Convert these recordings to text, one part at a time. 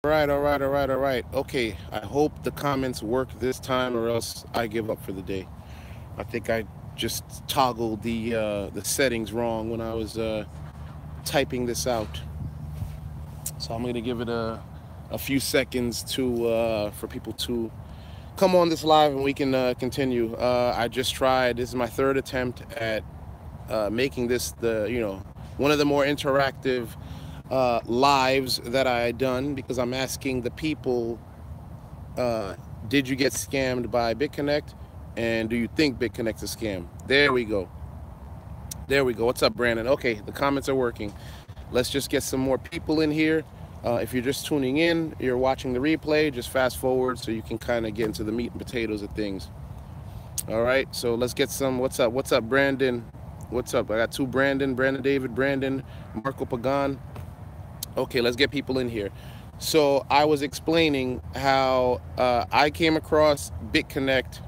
All right. Okay, I hope the comments work this time, or else I give up for the day. I think I just toggled the settings wrong when I was typing this out. So I'm gonna give it a few seconds to for people to come on this live, and we can continue. I just tried. This is my third attempt at making this one of the more interactive lives that I had done, because I'm asking the people, uh, did you get scammed by BitConnect, and do you think BitConnect's a scam? There we go. There we go. What's up, Brandon? Okay, the comments are working. Let's just get some more people in here. If you're just tuning in, you're watching the replay, just fast forward so you can kind of get into the meat and potatoes of things. All right, so let's get some. What's up? What's up, Brandon? What's up? I got two Brandon David, Brandon, Marco Pagan. Okay, let's get people in here. So I was explaining how I came across BitConnect.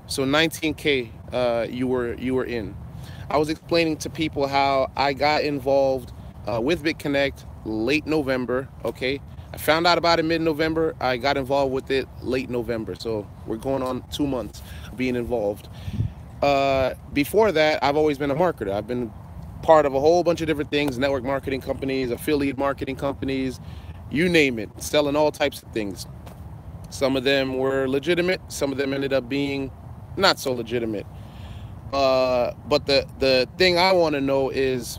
So 19K, you were in. I was explaining to people how I got involved with BitConnect late November. Okay, I found out about it mid-November. I got involved with it late November. So we're going on 2 months being involved. Before that, I've always been a marketer. I've been part of a whole bunch of different things: network marketing companies, affiliate marketing companies, you name it, selling all types of things. Some of them were legitimate, some of them ended up being not so legitimate. But the thing I want to know is,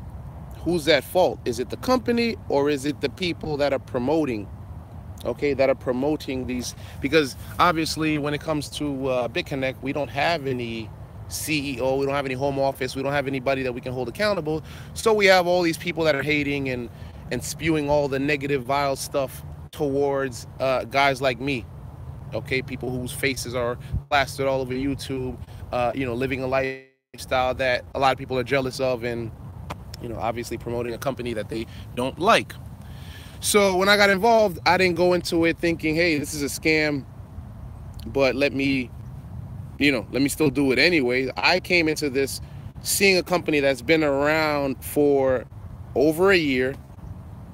who's at fault? Is it the company, or is it the people that are promoting? Okay, that are promoting these, because obviously when it comes to BitConnect, we don't have any CEO, we don't have any home office, we don't have anybody that we can hold accountable. So we have all these people that are hating and spewing all the negative, vile stuff towards guys like me. Okay, people whose faces are plastered all over YouTube, living a lifestyle that a lot of people are jealous of, and obviously promoting a company that they don't like. So when I got involved, I didn't go into it thinking, hey, this is a scam, but let me still do it anyway. I came into this seeing a company that's been around for over a year,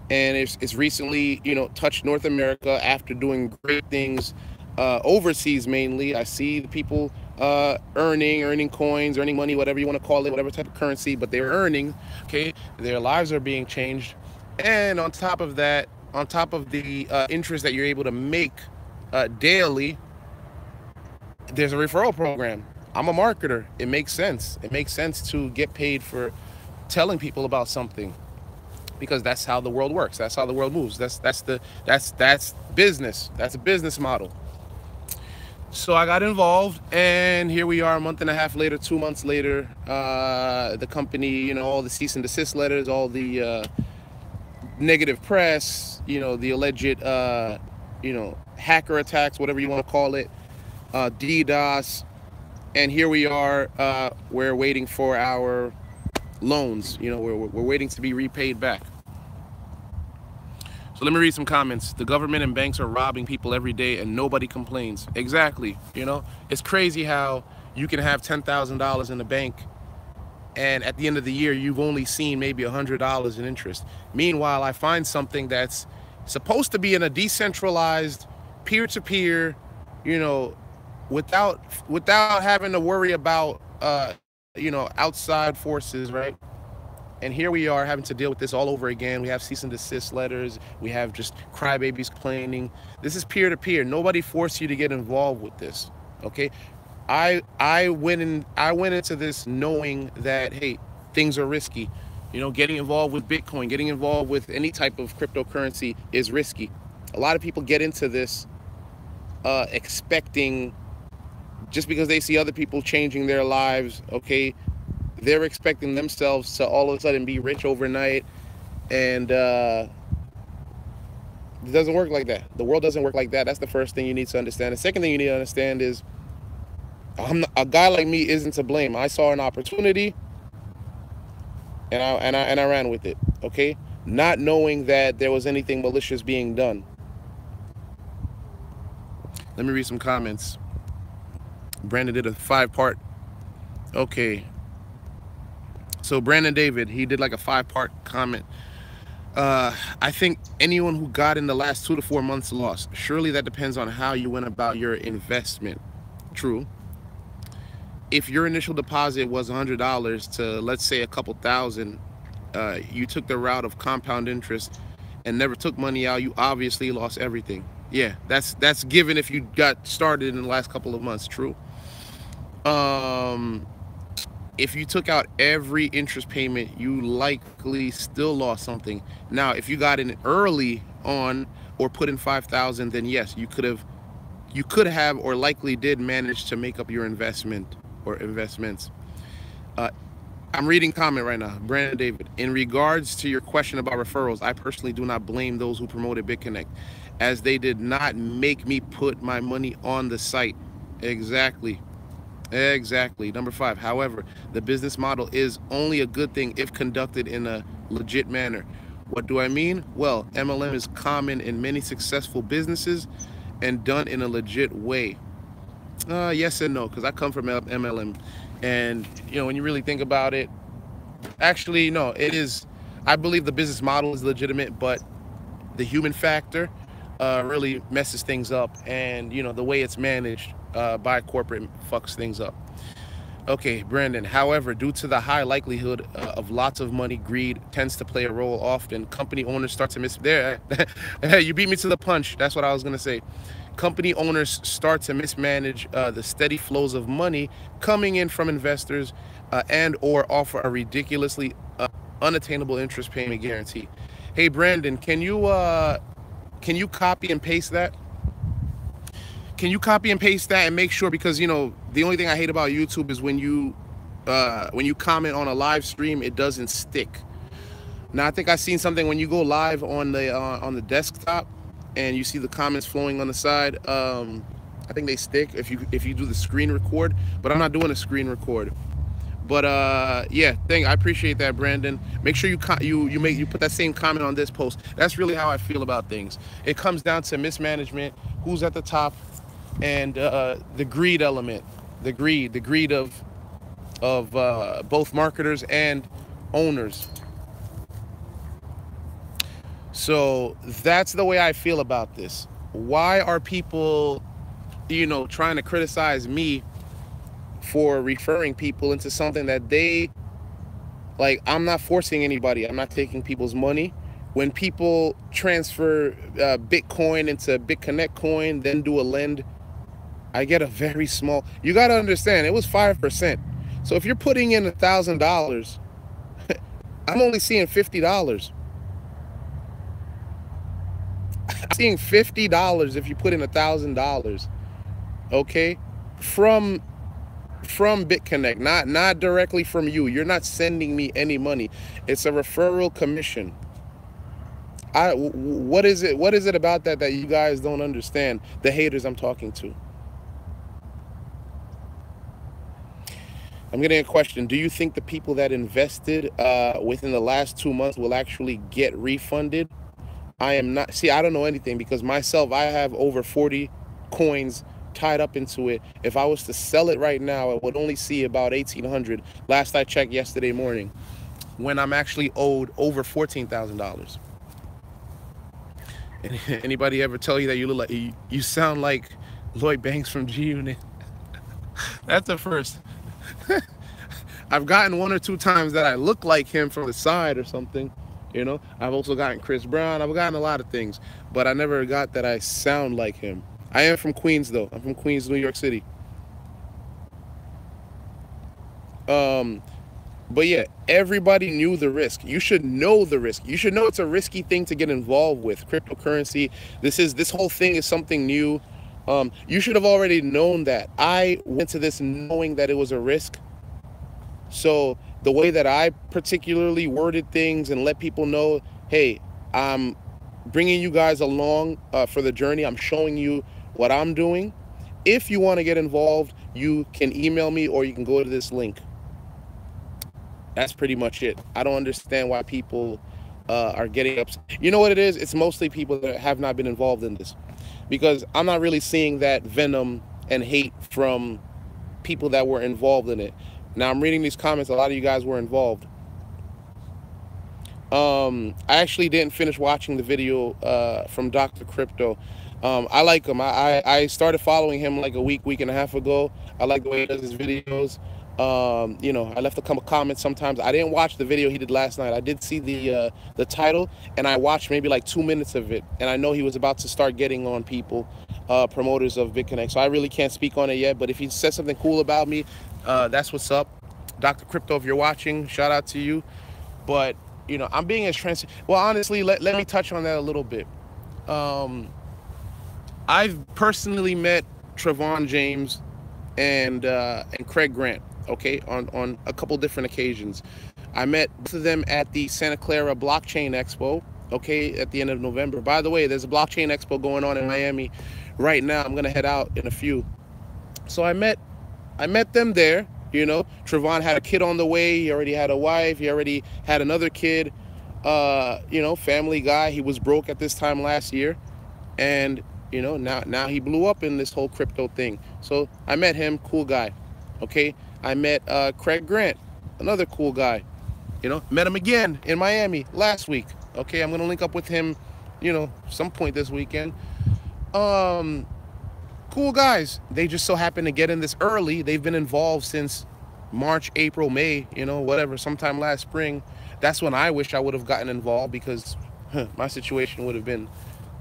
and it's recently, touched North America after doing great things overseas mainly. I see the people earning coins, earning money, whatever you want to call it, whatever type of currency, but they're earning. Okay, their lives are being changed, and on top of that, on top of the interest that you're able to make daily, there's a referral program. I'm a marketer. It makes sense. It makes sense to get paid for telling people about something, because that's how the world works. That's how the world moves. That's business. That's a business model. So I got involved, and here we are, a month and a half later, 2 months later. The company, all the cease and desist letters, all the negative press, the alleged, hacker attacks, whatever you want to call it, DDoS, and here we are. We're waiting for our loans. We're waiting to be repaid back. So let me read some comments. The government and banks are robbing people every day and nobody complains. Exactly. It's crazy how you can have $10,000 in the bank, and at the end of the year, you've only seen maybe $100 in interest. Meanwhile, I find something that's supposed to be in a decentralized, peer-to-peer, without having to worry about, outside forces, right? And here we are having to deal with this all over again. We have cease and desist letters. We have just crybabies complaining. This is peer to peer. Nobody forced you to get involved with this. Okay, I went into this knowing that, hey, things are risky. Getting involved with Bitcoin, getting involved with any type of cryptocurrency is risky. A lot of people get into this expecting, just because they see other people changing their lives, okay, they're expecting themselves to all of a sudden be rich overnight, and it doesn't work like that. The world doesn't work like that. That's the first thing you need to understand. The second thing you need to understand is, a guy like me isn't to blame. I saw an opportunity, and I ran with it. Okay, not knowing that there was anything malicious being done. Let me read some comments. Brandon did a 5-part. Okay. So Brandon David, he did like a 5-part comment. I think anyone who got in the last 2 to 4 months lost. Surely that depends on how you went about your investment. True. If your initial deposit was $100 to, let's say, a couple thousand, you took the route of compound interest and never took money out, you obviously lost everything. Yeah, that's given if you got started in the last couple of months. True. Um, if you took out every interest payment, you likely still lost something. Now, if you got in early on or put in 5,000, then yes, you could have or likely did manage to make up your investment or investments. Uh, I'm reading comment right now. Brandon David. In regards to your question about referrals, I personally do not blame those who promoted BitConnect, as they did not make me put my money on the site. Exactly. Exactly. Number 5. However, the business model is only a good thing if conducted in a legit manner. What do I mean? Well, MLM is common in many successful businesses and done in a legit way. Yes and no, because I come from MLM, and when you really think about it, actually no, it is. I believe the business model is legitimate, but the human factor really messes things up, and the way it's managed by corporate fucks things up. Okay, Brandon. However, due to the high likelihood of lots of money, greed tends to play a role often. Company owners start to miss there. You beat me to the punch. That's what I was gonna say. Company owners start to mismanage the steady flows of money coming in from investors and or offer a ridiculously unattainable interest payment guarantee. Hey, Brandon, can you copy and paste that? Can you copy and paste that and make sure, because the only thing I hate about YouTube is when you comment on a live stream, it doesn't stick. Now I think I've seen something when you go live on the desktop and you see the comments flowing on the side. I think they stick if you do the screen record, but I'm not doing a screen record. But yeah, I appreciate that, Brandon. Make sure you put that same comment on this post. That's really how I feel about things. It comes down to mismanagement, who's at the top, and the greed element, the greed of both marketers and owners. So that's the way I feel about this. Why are people, trying to criticize me for referring people into something that they like? I'm not forcing anybody. I'm not taking people's money. When people transfer Bitcoin into BitConnect coin, then do a lend, I get a very small. You got to understand, it was 5%. So if you're putting in $1,000, I'm only seeing $50. I'm seeing $50 if you put in $1,000. Okay, from BitConnect, not directly from you. You're not sending me any money. It's a referral commission. What is it about that you guys don't understand? The haters I'm talking to. I'm getting a question. Do you think the people that invested within the last 2 months will actually get refunded? I am not. See, I don't know anything, because myself, I have over 40 coins tied up into it. If I was to sell it right now, I would only see about 1,800. Last I checked yesterday morning, when I'm actually owed over $14,000. Anybody ever tell you that you look like you sound like Lloyd Banks from G Unit? That's the first. I've gotten 1 or 2 times that I look like him from the side or something. I've also gotten Chris Brown. I've gotten a lot of things, but I never got that I sound like him. I am from Queens, though. I'm from Queens, New York City. But yeah, everybody knew the risk. You should know the risk. You should know it's a risky thing to get involved with. Cryptocurrency. This whole thing is something new. You should have already known that. I went to this knowing that it was a risk. So the way that I particularly worded things and let people know, hey, I'm bringing you guys along for the journey. I'm showing you what I'm doing. If you want to get involved, you can email me or you can go to this link. That's pretty much it. I don't understand why people are getting upset. You know what it is? It's mostly people that have not been involved in this, because I'm not really seeing that venom and hate from people that were involved in it. Now I'm reading these comments. A lot of you guys were involved. I actually didn't finish watching the video from Dr. Crypto. I like him. I started following him like a week and a half ago. I like the way he does his videos. You know, I left a couple comments sometimes. I didn't watch the video he did last night. I did see the title, and I watched maybe like 2 minutes of it. And I know he was about to start getting on people, promoters of BitConnect. So I really can't speak on it yet. But if he says something cool about me, that's what's up. Dr. Crypto, if you're watching, shout out to you. But you know, I'm being as transparent. Well, honestly, let me touch on that a little bit. I've personally met Trevon James and Craig Grant, okay, on a couple different occasions. I met both of them at the Santa Clara Blockchain Expo, okay, at the end of November. By the way, there's a blockchain expo going on in Miami right now. I'm gonna head out in a few. So I met them there. You know, Trevon had a kid on the way. He already had a wife. He already had another kid. You know, family guy. He was broke at this time last year, and you know, now he blew up in this whole crypto thing. So I met him, cool guy. Okay, I met Craig Grant, another cool guy. You know, met him again in Miami last week. Okay, I'm gonna link up with him, you know, some point this weekend. Cool guys. They just so happen to get in this early. They've been involved since March, April, May, you know, whatever, sometime last spring. That's when I wish I would have gotten involved, because my situation would have been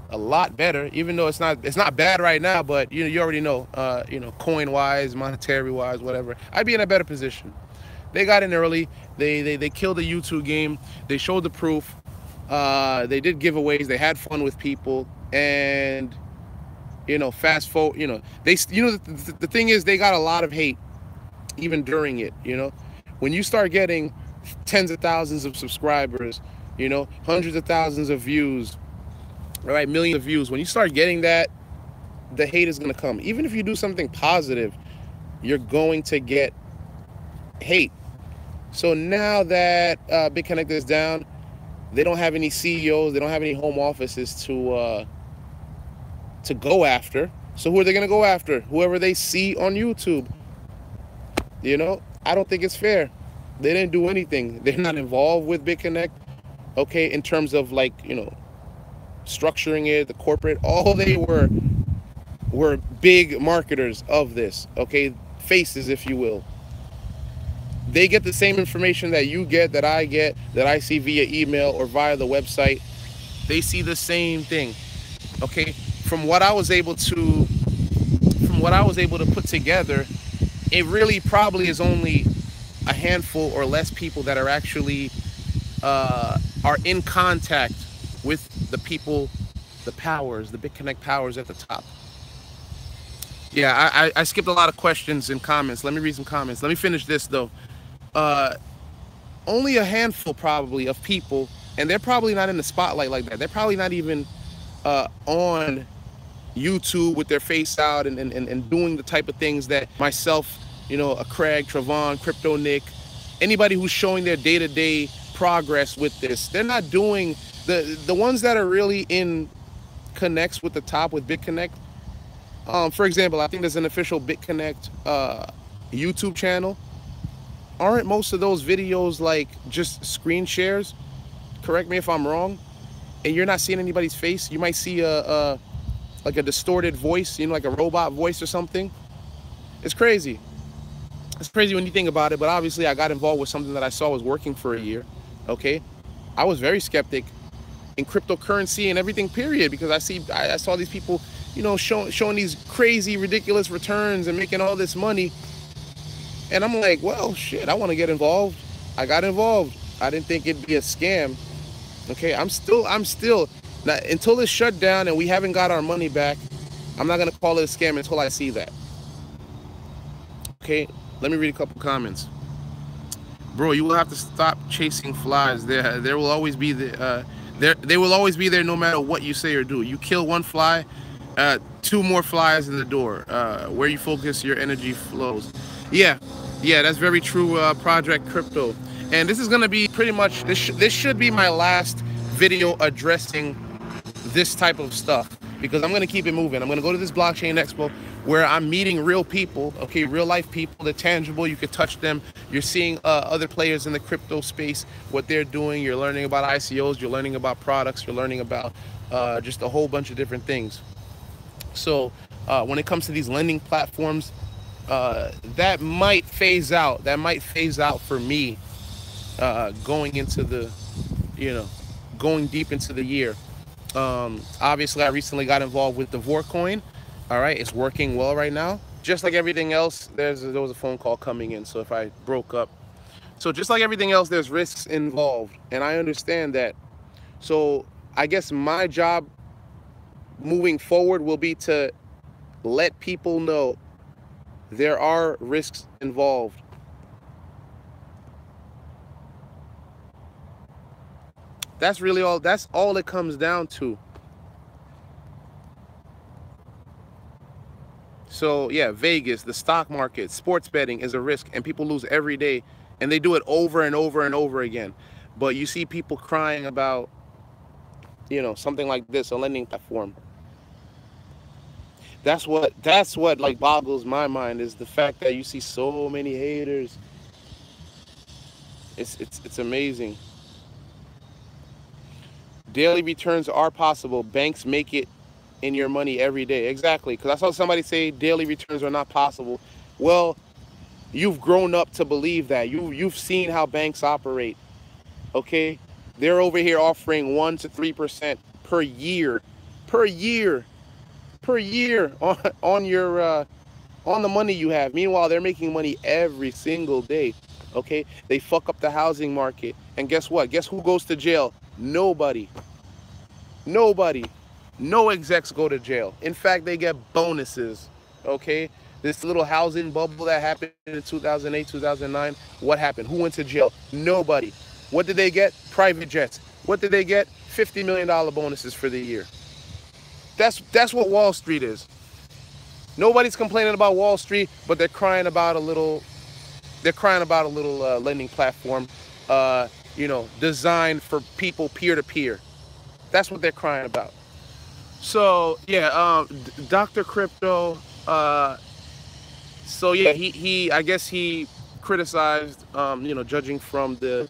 a lot better, even though it's not bad right now, but you know, you already know, you know, coin wise, monetary wise, whatever, I'd be in a better position. They got in early. They killed the YouTube game. They showed the proof. They did giveaways. They had fun with people, and you know, fast forward, you know, the thing is, they got a lot of hate even during it. You know, when you start getting tens of thousands of subscribers, you know, hundreds of thousands of views, all right, millions of views, when you start getting that, the hate is going to come. Even if you do something positive, you're going to get hate. So now that BitConnect is down, they don't have any CEOs, they don't have any home offices to go after. So who are they going to go after? Whoever they see on YouTube. You know, I don't think it's fair. They didn't do anything. They're not involved with BitConnect, okay, in terms of, like, you know, structuring it, the corporate. All they were big marketers of this, okay, faces, if you will. They get the same information that you get, that I see via email or via the website. They see the same thing, okay. From what I was able to put together, it really probably is only a handful or less people that are actually are in contact with the people, the powers, the BitConnect powers at the top. Yeah, I skipped a lot of questions and comments. Let me read some comments. Let me finish this though. Only a handful probably of people, and they're probably not in the spotlight like that. They're probably not even on YouTube with their face out and doing the type of things that myself, you know, a Craig, Trevon, Crypto Nick, anybody who's showing their day-to-day progress with this, they're not doing the ones that are really in connects with the top with BitConnect. For example, I think there's an official BitConnect YouTube channel. Aren't most of those videos like just screen shares? Correct me if I'm wrong. And you're not seeing anybody's face. You might see like a distorted voice, you know, like a robot voice or something. It's crazy. It's crazy when you think about it, but obviously I got involved with something that I saw was working for a year, okay? I was very skeptic in cryptocurrency and everything, period, because I saw these people, you know, showing these crazy, ridiculous returns and making all this money. And I'm like, well, shit, I want to get involved. I got involved. I didn't think it'd be a scam. Okay, I'm still, now, until it's shut down and we haven't got our money back, I'm not going to call it a scam until I see that. Okay, let me read a couple comments. Bro, you will have to stop chasing flies. There will always be they will always be there no matter what you say or do. You kill one fly, two more flies in the door. Where you focus, your energy flows. Yeah, that's very true, Project Crypto. And this is going to be pretty much, this should be my last video addressing this type of stuff. because I'm going to keep it moving. I'm going to go to this blockchain expo where I'm meeting real people, okay, real life people. They're tangible. You could touch them. You're seeing other players in the crypto space, what they're doing. You're learning about ICOs. You're learning about products. You're learning about just a whole bunch of different things. So when it comes to these lending platforms, that might phase out. That might phase out for me going into the, going deep into the year. Obviously, I recently got involved with the Vorcoin. All right, it's working well right now. Just like everything else, there was a phone call coming in. So if I broke up, so just like everything else, there's risks involved, and I understand that. So I guess my job moving forward will be to let people know there are risks involved. That's really all. That's all it comes down to. So yeah, Vegas, the stock market, sports betting is a risk, and people lose every day, and they do it over and over and over again. But you see people crying about, something like this, a lending platform. That's what like boggles my mind, is the fact that you see so many haters. It's amazing. Daily returns are possible. Banks make it in your money every day. Exactly. Because I saw somebody say daily returns are not possible. Well, you've grown up to believe that. You've seen how banks operate. Okay? They're over here offering 1 to 3% per year. Per year. Per year on your on the money you have. Meanwhile, they're making money every single day. Okay? They fuck up the housing market. And guess what? Guess who goes to jail? Nobody. Nobody. No execs go to jail. In fact, they get bonuses. Okay? This little housing bubble that happened in 2008, 2009, what happened? Who went to jail? Nobody. What did they get? Private jets. What did they get? $50 million bonuses for the year. That's what Wall Street is. Nobody's complaining about Wall Street, but they're crying about a little lending platform, designed for people peer to peer. That's what they're crying about. So yeah, Dr. Crypto. So yeah, he I guess he criticized, judging from the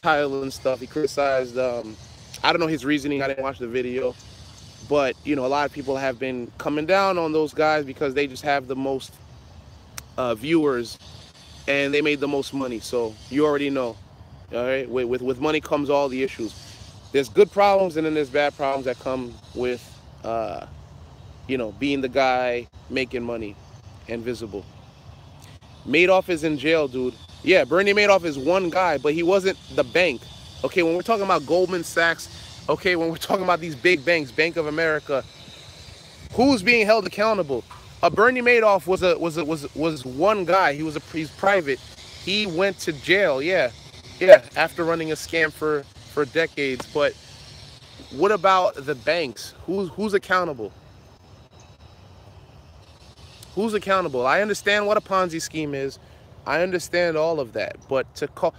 title and stuff. He criticized. I don't know his reasoning. I didn't watch the video, but a lot of people have been coming down on those guys because they just have the most viewers, and they made the most money. So you already know. All right, with money comes all the issues. There's good problems, and then there's bad problems that come with, being the guy making money and visible. Madoff is in jail, dude. Yeah, Bernie Madoff is one guy, but he wasn't the bank. Okay, when we're talking about Goldman Sachs, okay, when we're talking about these big banks, Bank of America, who's being held accountable? Bernie Madoff was one guy. He's private. He went to jail. Yeah, after running a scam for decades. But what about the banks? Who's accountable? Who's accountable? I understand what a Ponzi scheme is. I understand all of that. But to call,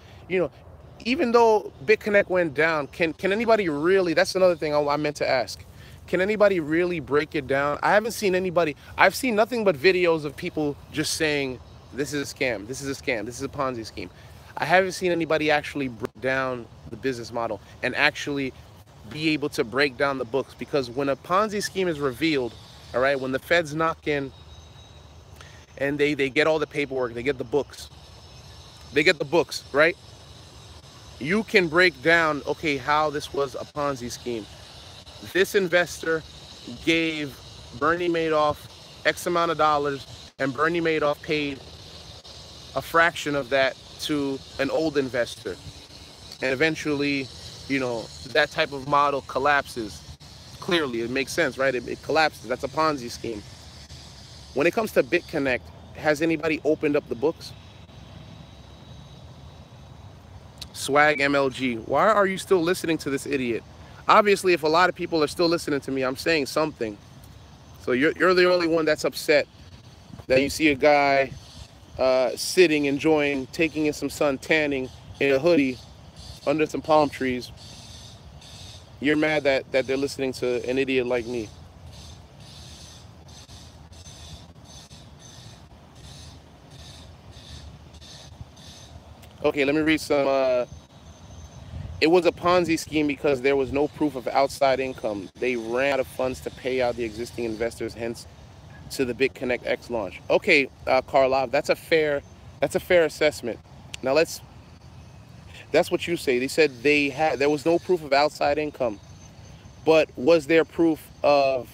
even though BitConnect went down, can anybody really, that's another thing I meant to ask. Can anybody really break it down? I haven't seen anybody. I've seen nothing but videos of people just saying, this is a scam, this is a scam, this is a Ponzi scheme. I haven't seen anybody actually break down the business model and actually be able to break down the books. Because when a Ponzi scheme is revealed, all right, when the feds knock in and they get all the paperwork, they get the books, right? You can break down, okay, how this was a Ponzi scheme. This investor gave Bernie Madoff X amount of dollars, and Bernie Madoff paid a fraction of that to an old investor. And eventually, that type of model collapses. Clearly, it makes sense, right? It collapses. That's a Ponzi scheme. When it comes to BitConnect, has anybody opened up the books? Swag MLG, why are you still listening to this idiot? Obviously, if a lot of people are still listening to me, I'm saying something. So you're the only one that's upset that you see a guy sitting, enjoying, taking in some sun, tanning in a hoodie under some palm trees. You're mad that they're listening to an idiot like me. Okay, let me read some. It was a Ponzi scheme because there was no proof of outside income. They ran out of funds to pay out the existing investors, hence to the BitConnect X launch. Okay, Karlov, that's a fair assessment. Now that's what you say. They said there was no proof of outside income, but was there proof of,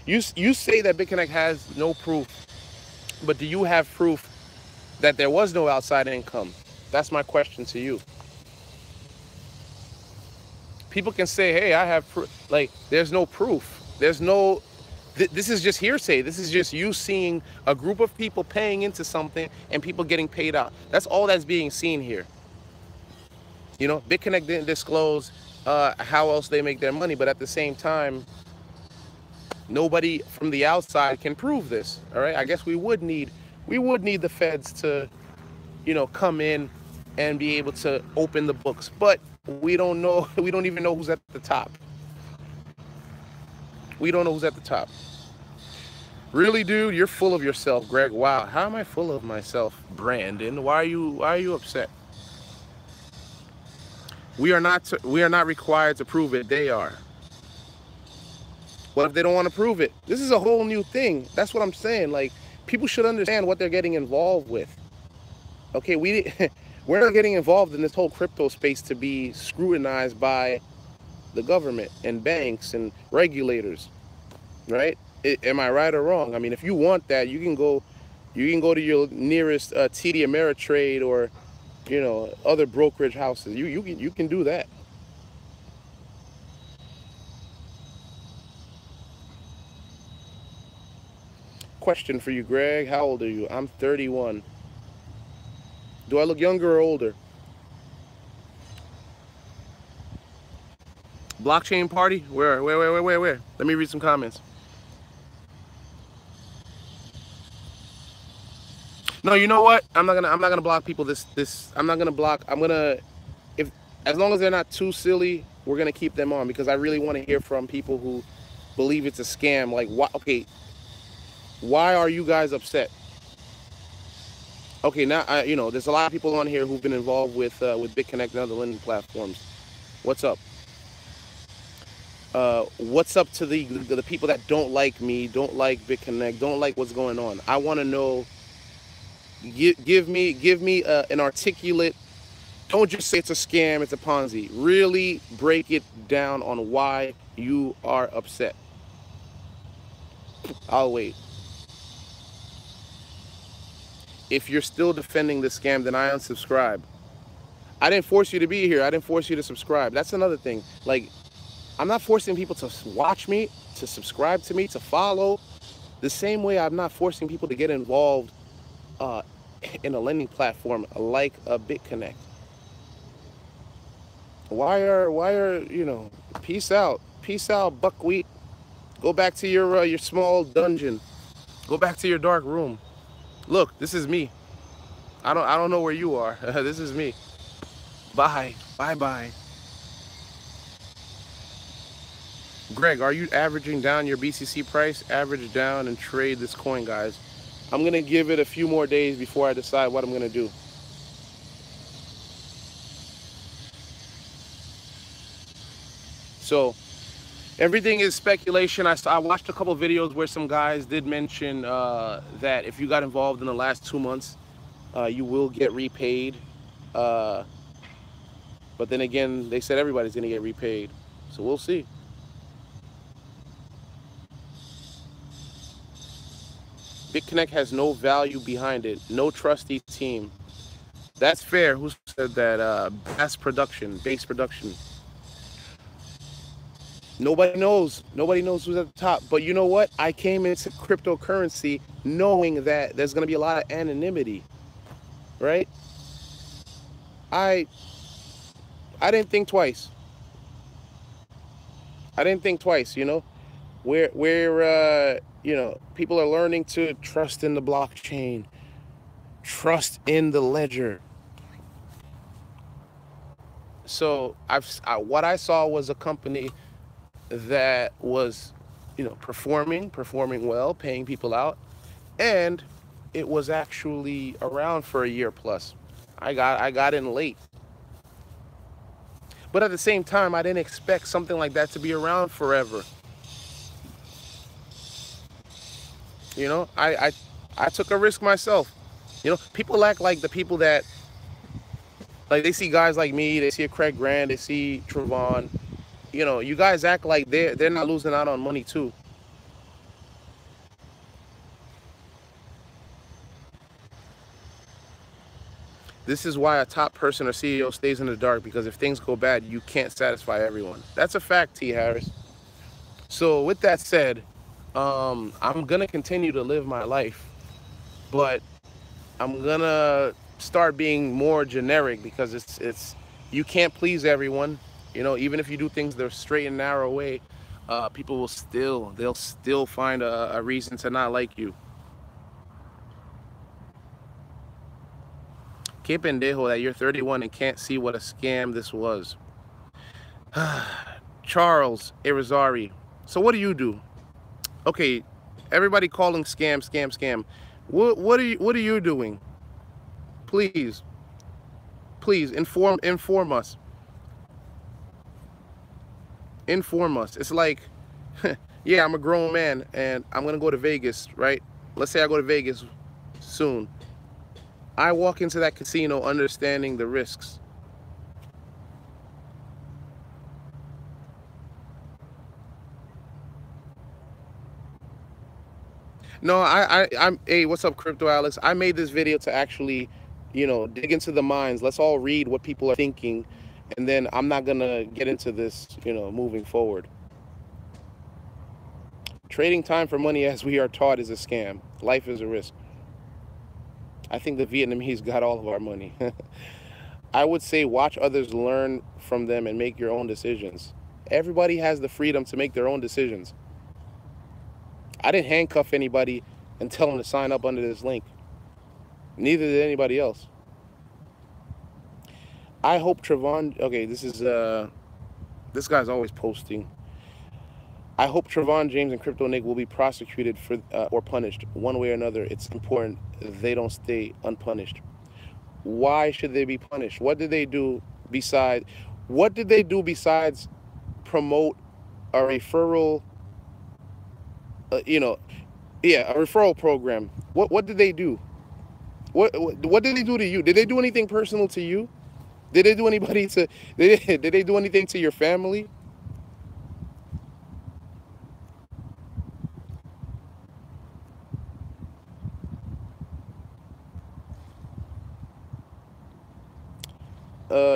you say that BitConnect has no proof, but do you have proof that there was no outside income? That's my question to you. People can say, hey, I have proof. Like, there's no proof. There's no, this is just hearsay. This is just you seeing a group of people paying into something and people getting paid out. That's all that's being seen here. You know, BitConnect didn't disclose how else they make their money, but at the same time, nobody from the outside can prove this. All right, I guess we would need the feds to, you know, come in and be able to open the books, but we don't know. We don't even know who's at the top. We don't know who's at the top. Really, dude, you're full of yourself, Greg. Wow, how am I full of myself, Brandon? Why are you upset? We are not required to prove it. They are. What if they don't want to prove it? This is a whole new thing. That's what I'm saying. Like, people should understand what they're getting involved with. Okay, we're not getting involved in this whole crypto space to be scrutinized by the government and banks and regulators, right? Am I right or wrong? I mean, if you want that, you can go to your nearest TD Ameritrade or, you know, other brokerage houses. You can do that. Question for you, Greg. How old are you? I'm 31. Do I look younger or older? Blockchain party? Where? Let me read some comments. No, you know what? I'm not gonna block people. I'm not gonna block. If, as long as they're not too silly, we're gonna keep them on, because I really want to hear from people who believe it's a scam. Like, why? Okay, why are you guys upset? Okay, now you know, there's a lot of people on here who've been involved with BitConnect and other lending platforms. What's up? What's up to the people that don't like me, don't like BitConnect, don't like what's going on? I want to know. Give me an articulate. Don't just say it's a scam, it's a Ponzi. Really break it down on why you are upset. I'll wait. If you're still defending the scam, then I unsubscribe. I didn't force you to be here. I didn't force you to subscribe. That's another thing. Like, I'm not forcing people to watch me, to subscribe to me, to follow. The same way I'm not forcing people to get involved in a lending platform like a BitConnect. Why are you know? Peace out, buckwheat. Go back to your small dungeon. Go back to your dark room. Look, this is me. I don't know where you are. This is me. Bye. Greg, are you averaging down your BCC price? Average down and trade this coin, guys. I'm gonna give it a few more days before I decide what I'm gonna do. So everything is speculation. I watched a couple of videos where some guys did mention that if you got involved in the last 2 months, you will get repaid. But then again, they said everybody's gonna get repaid. So we'll see. BitConnect has no value behind it. No trusty team. That's fair. Who said that? Base production. Nobody knows. Nobody knows who's at the top. But you know what? I came into cryptocurrency knowing that there's going to be a lot of anonymity, right? I didn't think twice. You know, where you know, people are learning to trust in the blockchain, trust in the ledger. So what I saw was a company that was, you know, performing well, paying people out, and it was actually around for a year plus. I got in late. But at the same time, I didn't expect something like that to be around forever. You know, I took a risk myself. You know, people act like the people that, like, they see guys like me, they see a Craig Grant, they see Trevon. You know, you guys act like they're not losing out on money too. This is why a top person or CEO stays in the dark, because if things go bad, you can't satisfy everyone. That's a fact, T. Harris. So with that said, I'm gonna continue to live my life, but I'm gonna start being more generic, because it's you can't please everyone. You know, even if you do things the straight and narrow way, people will they'll still find a reason to not like you. Que pendejo that you're 31 and can't see what a scam this was. Charles Irizarry. So what do you do? Okay, everybody calling scam, scam, scam. What are you doing? Please, please inform us. Inform us. It's like, yeah, I'm a grown man and I'm gonna go to Vegas, right? Let's say I go to Vegas soon. I walk into that casino understanding the risks. No, I'm. Hey, what's up, Crypto Alex? I made this video to actually, you know, dig into the minds. Let's all read what people are thinking, and then I'm not gonna get into this, you know, moving forward. Trading time for money, as we are taught, is a scam. Life is a risk. I think the Vietnamese got all of our money. I would say watch others, learn from them, and make your own decisions. Everybody has the freedom to make their own decisions. I didn't handcuff anybody and tell them to sign up under this link. Neither did anybody else. I hope Trevon. Okay, this guy's always posting. I hope Trevon James and Crypto Nick will be prosecuted for or punished one way or another. It's important they don't stay unpunished. Why should they be punished? What did they do besides? What did they do besides promote a referral? You know, yeah, a referral program. What did they do? What did they do to you? Did they do anything personal to you? Did they do anybody to? Did they do anything to your family?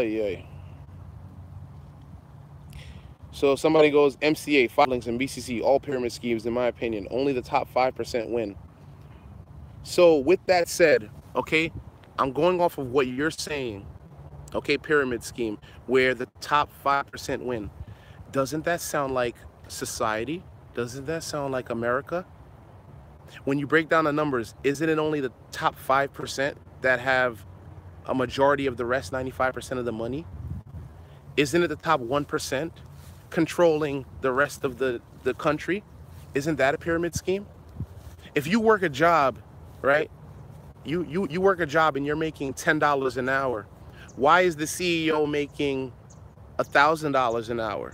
Yeah. So if somebody goes MCA, filings, and BCC, all pyramid schemes, in my opinion, only the top 5% win. So with that said, okay, I'm going off of what you're saying, okay, pyramid scheme, where the top 5% win. Doesn't that sound like society? Doesn't that sound like America? When you break down the numbers, isn't it only the top 5% that have a majority of the rest, 95% of the money? Isn't it the top 1% controlling the rest of the country? Isn't that a pyramid scheme? If you work a job, right? You work a job and you're making $10 an hour. Why is the CEO making $1,000 an hour?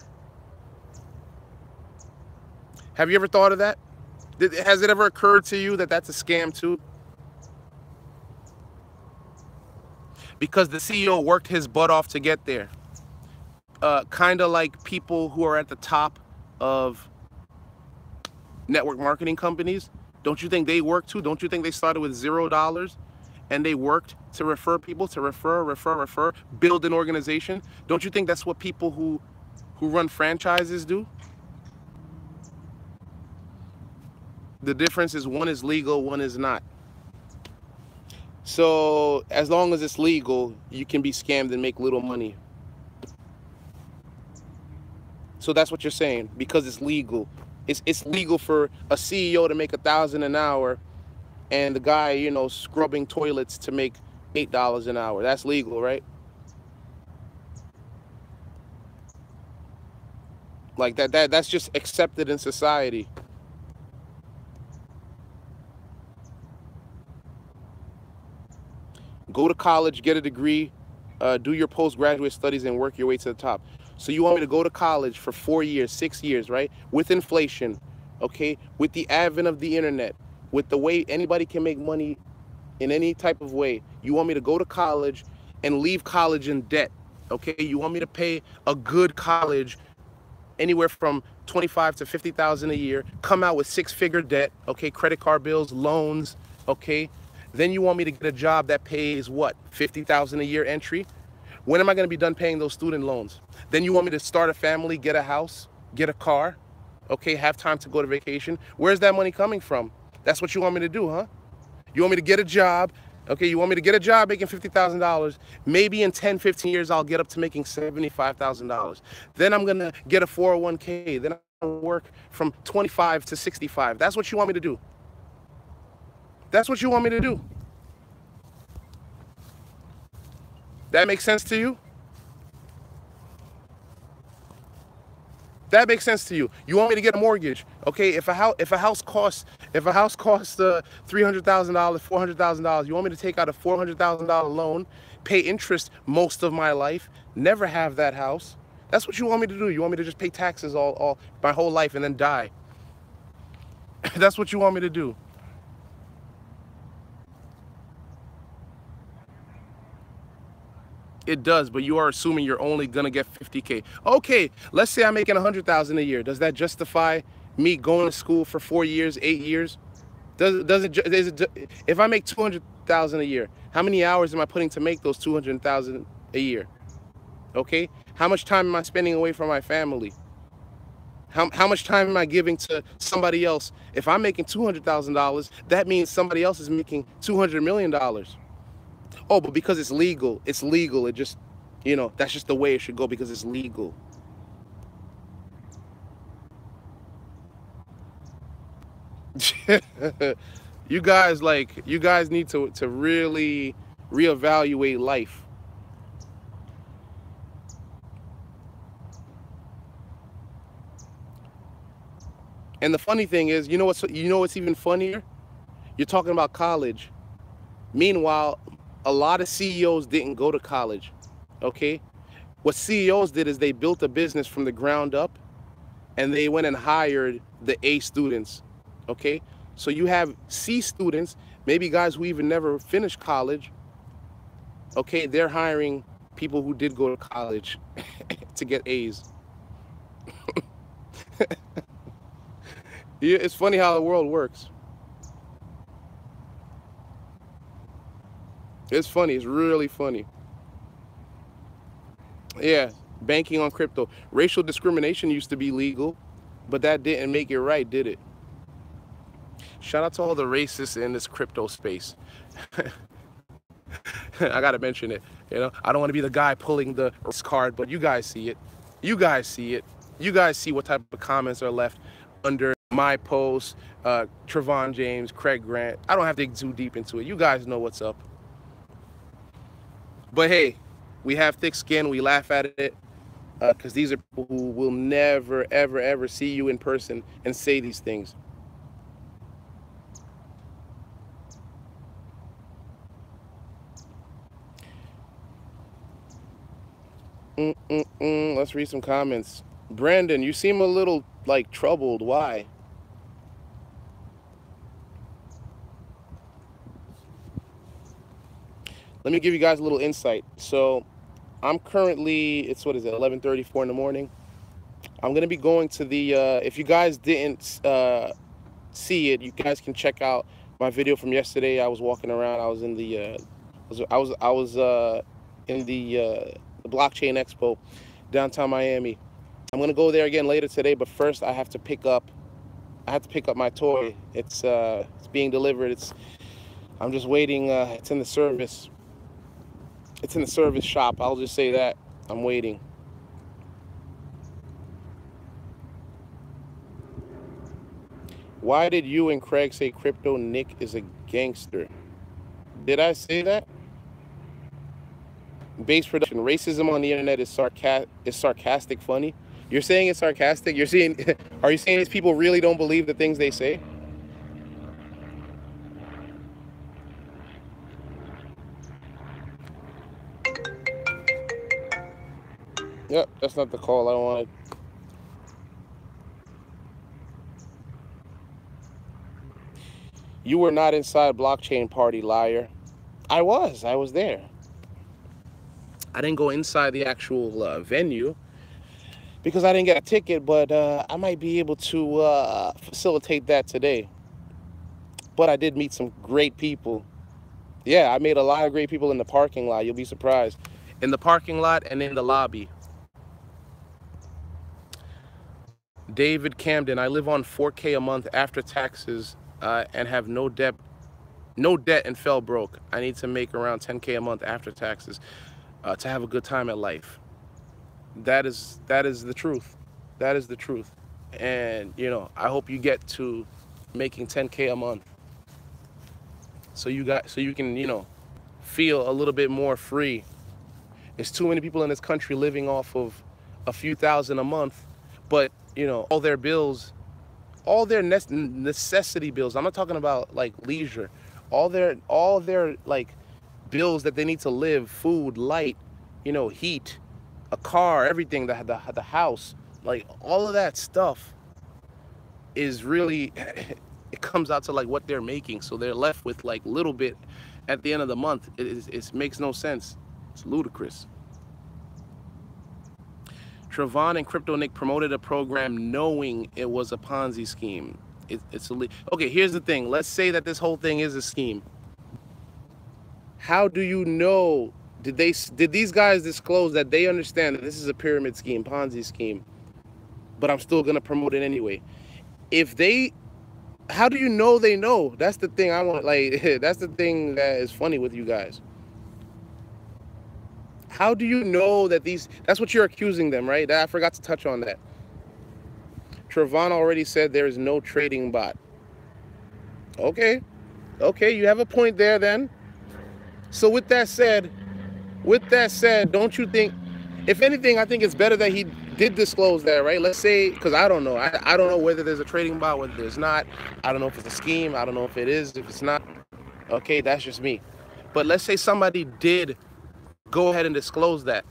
Have you ever thought of that? Has it ever occurred to you that that's a scam too? Because the CEO worked his butt off to get there. Kind of like people who are at the top of network marketing companies. Don't you think they work too? Don't you think they started with $0 and they worked to refer people, to refer, build an organization? Don't you think that's what people who run franchises do? The difference is one is legal, one is not. So as long as it's legal, you can be scammed and make little money. So that's what you're saying, because it's legal. It's legal for a CEO to make $1,000 an hour, and the guy, you know, scrubbing toilets to make $8 an hour. That's legal, right? Like that's just accepted in society. Go to college, get a degree, do your postgraduate studies, and work your way to the top. So you want me to go to college for 4 years, 6 years, right? With inflation, okay? With the advent of the internet, with the way anybody can make money in any type of way. You want me to go to college and leave college in debt, okay? You want me to pay a good college anywhere from 25 to 50,000 a year, come out with six-figure debt, okay? Credit card bills, loans, okay? Then you want me to get a job that pays what? 50,000 a year entry? When am I going to be done paying those student loans? Then you want me to start a family, get a house, get a car, okay? Have time to go to vacation. Where's that money coming from? That's what you want me to do, huh? You want me to get a job, okay? You want me to get a job making $50,000. Maybe in 10, 15 years, I'll get up to making $75,000. Then I'm going to get a 401k. Then I'll work from 25 to 65. That's what you want me to do. That's what you want me to do. That makes sense to you? That makes sense to you. You want me to get a mortgage, okay? If a house costs $300,000, $400,000, you want me to take out a $400,000 loan, pay interest most of my life, never have that house? That's what you want me to do. You want me to just pay taxes all my whole life and then die? That's what you want me to do. It does, but you are assuming you're only gonna get 50K. Okay, let's say I'm making 100,000 a year. Does that justify me going to school for 4 years, 8 years? If I make 200,000 a year, how many hours am I putting to make those 200,000 a year? Okay, how much time am I spending away from my family? How much time am I giving to somebody else? If I'm making $200,000, that means somebody else is making $200 million. Oh, but because it's legal, it's legal. It just, that's just the way it should go because it's legal. You guys need to really reevaluate life. And the funny thing is, what's even funnier? You're talking about college. Meanwhile, a lot of CEOs didn't go to college, okay? What CEOs did is they built a business from the ground up and they went and hired the A students, okay? So you have C students, maybe guys who even never finished college, okay? They're hiring people who did go to college to get A's. Yeah, it's funny how the world works. It's funny. It's really funny. Yeah, banking on crypto. Racial discrimination used to be legal, but that didn't make it right, did it? Shout out to all the racists in this crypto space. I gotta mention it. I don't want to be the guy pulling the card, but you guys see it. You guys see it. You guys see what type of comments are left under my post. Trevon James, Craig Grant. I don't have to dig too deep into it. You guys know what's up. But hey, we have thick skin. We laugh at it because these are people who will never, ever, ever see you in person and say these things. Let's read some comments. Brandon, you seem a little troubled. Why? Let me give you guys a little insight. So I'm currently, it's 11:34 in the morning. I'm going to be going to the, if you guys didn't see it, you guys can check out my video from yesterday. I was walking around. I was in the, I was in the blockchain expo downtown Miami. I'm going to go there again later today, but first I have to pick up my toy. It's being delivered. I'm just waiting. It's in the service. It's in the service shop. I'll just say that. I'm waiting. Why did you and Craig say Crypto Nick is a gangster? Did I say that? Base production. Racism on the internet is sarcastic funny. You're saying it's sarcastic? Are you saying these people really don't believe the things they say? Yep, that's not the call I wanted. You were not inside blockchain party, liar. I was. I was there. I didn't go inside the actual venue because I didn't get a ticket, but I might be able to facilitate that today. But I did meet some great people. Yeah, I made a lot of great people in the parking lot. You'll be surprised. In the parking lot and in the lobby. David Camden, I live on 4K a month after taxes and have no debt and fell broke. I need to make around 10K a month after taxes to have a good time at life. That is the truth. That is the truth. And I hope you get to making 10K a month. So you can, feel a little bit more free. There's too many people in this country living off of a few thousand a month, but all their necessity bills. I'm not talking about like leisure. All their like bills that they need to live, food, light, heat, a car, everything, the house, like all of that stuff is really it comes out to like what they're making. So they're left with like little bit at the end of the month. It makes no sense. It's ludicrous. Trevon and Crypto Nick promoted a program knowing it was a Ponzi scheme. It's okay. Here's the thing. Let's say that this whole thing is a scheme. How do you know? Did these guys disclose that they understand that this is a pyramid scheme, Ponzi scheme? But I'm still gonna promote it anyway. How do you know they know? That's the thing I want. Like that's the thing that is funny with you guys. How do you know that that's what you're accusing them, right? I forgot to touch on that. Trevon already said there is no trading bot. Okay, you have a point there then. So with that said, don't you think, if anything, I think it's better that he did disclose that, right? Let's say, because I don't know. I don't know whether there's a trading bot, whether there's not. I don't know if it's a scheme. I don't know if it is, if it's not. Okay, that's just me. But let's say somebody did go ahead and disclose that.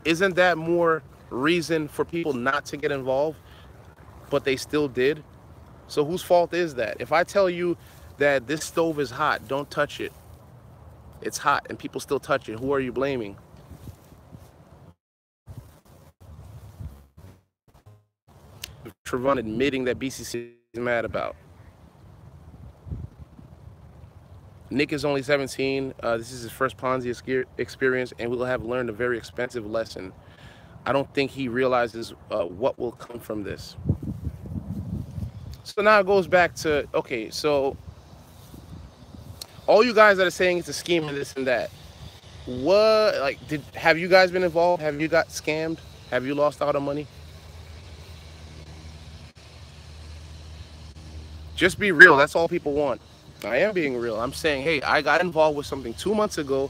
Isn't that more reason for people not to get involved? But they still did. So whose fault is that? If I tell you that this stove is hot, don't touch it. It's hot and people still touch it. Who are you blaming? Trevon admitting that BCC is mad about. Nick is only 17. This is his first Ponzi experience and will have learned a very expensive lesson. I don't think he realizes what will come from this. So now it goes back to, okay, so all you guys that are saying it's a scheme and this and that, what, like, have you guys been involved? Have you got scammed? Have you lost out on money? Just be real. That's all people want. I am being real. I'm saying, hey, I got involved with something 2 months ago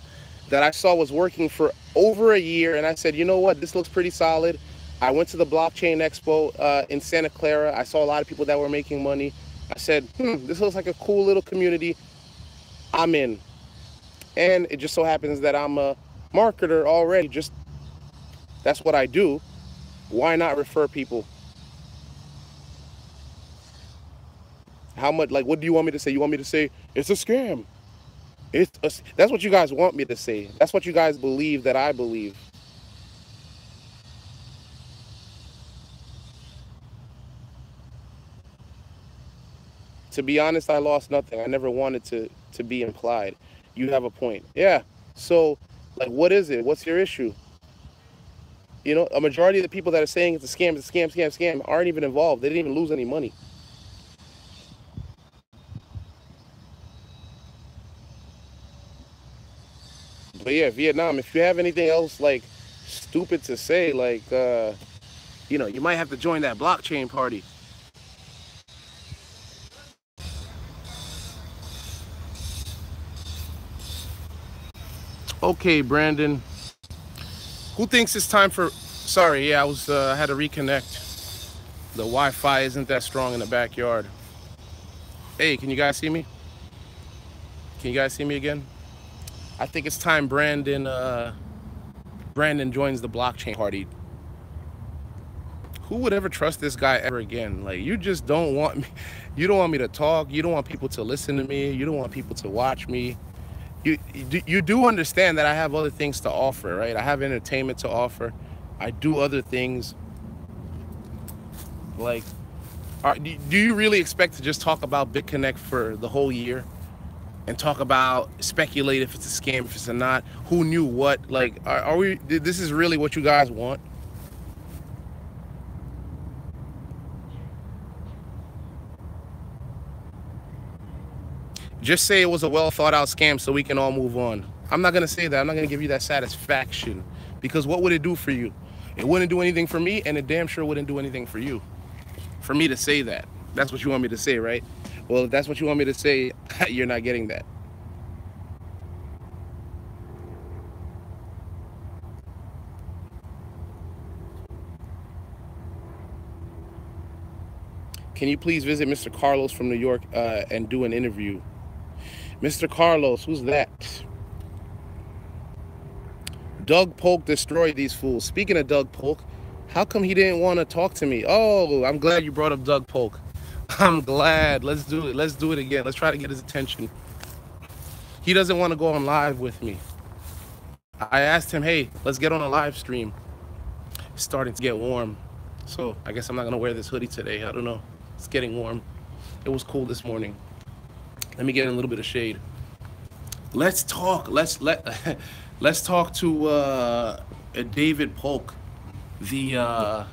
that I saw was working for over a year, and I said, you know what, this looks pretty solid. I went to the blockchain expo in Santa Clara. I saw a lot of people that were making money. I said, this looks like a cool little community. I'm in. And it just so happens that I'm a marketer already. That's what I do. Why not refer people? How much, like, what do you want me to say? You want me to say it's a scam? That's what you guys want me to say. That's what you guys believe that I believe. To be honest, I lost nothing. I never wanted to be implied. You have a point. Yeah. So, like, what is it? What's your issue? A majority of the people that are saying it's a scam, aren't even involved. They didn't even lose any money. But yeah, Vietnam, if you have anything else, like, stupid to say, like, you might have to join that blockchain party. Okay, Brandon. Who thinks it's time for... Sorry, yeah, I had to reconnect. The Wi-Fi isn't that strong in the backyard. Hey, can you guys see me? Can you guys see me again? I think it's time Brandon joins the blockchain party. Who would ever trust this guy ever again? Like, you just don't want me. You don't want me to talk. You don't want people to listen to me. You don't want people to watch me. You do understand that I have other things to offer, right? I have entertainment to offer. I do other things. Like, do you really expect to just talk about BitConnect for the whole year and talk about, speculate if it's a scam, if it's not, who knew what? Like, are we, this is really what you guys want? Just say it was a well thought out scam so we can all move on. I'm not gonna say that. I'm not gonna give you that satisfaction, because what would it do for you? It wouldn't do anything for me, and it damn sure wouldn't do anything for you. For me to say that. That's what you want me to say, right? Well, if that's what you want me to say, you're not getting that. Can you please visit Mr. Carlos from New York and do an interview? Mr. Carlos, who's that? Doug Polk destroyed these fools. Speaking of Doug Polk, how come he didn't want to talk to me? Oh, I'm glad you brought up Doug Polk. I'm glad. Let's do it. Let's do it again. Let's try to get his attention. He doesn't want to go on live with me. I asked him, hey, let's get on a live stream. It's starting to get warm. So I guess I'm not going to wear this hoodie today. I don't know. It's getting warm. It was cool this morning. Let me get in a little bit of shade. Let's talk. Let's talk to David Polk, the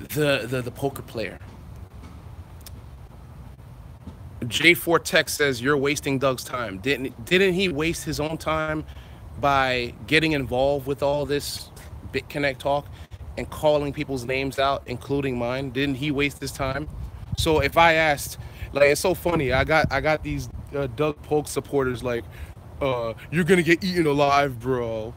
the poker player. J4 Tech says you're wasting Doug's time. Didn't he waste his own time by getting involved with all this BitConnect talk and calling people's names out, including mine? Didn't he waste his time? So if I asked, like, it's so funny. I got these Doug Polk supporters like, you're gonna get eaten alive, bro.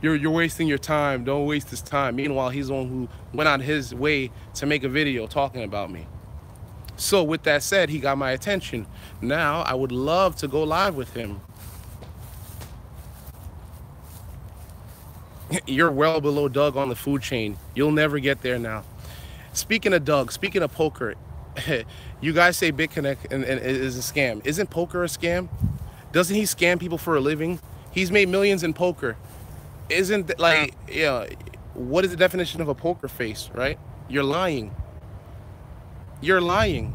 You're wasting your time. Don't waste his time. Meanwhile, he's the one who went on his way to make a video talking about me. So with that said, he got my attention. Now I would love to go live with him. You're well below Doug on the food chain. You'll never get there now. Speaking of Doug, speaking of poker, you guys say BitConnect and is a scam. Isn't poker a scam? Doesn't he scam people for a living? He's made millions in poker. Isn't, like, yeah, what is the definition of a poker face, right? You're lying. You're lying.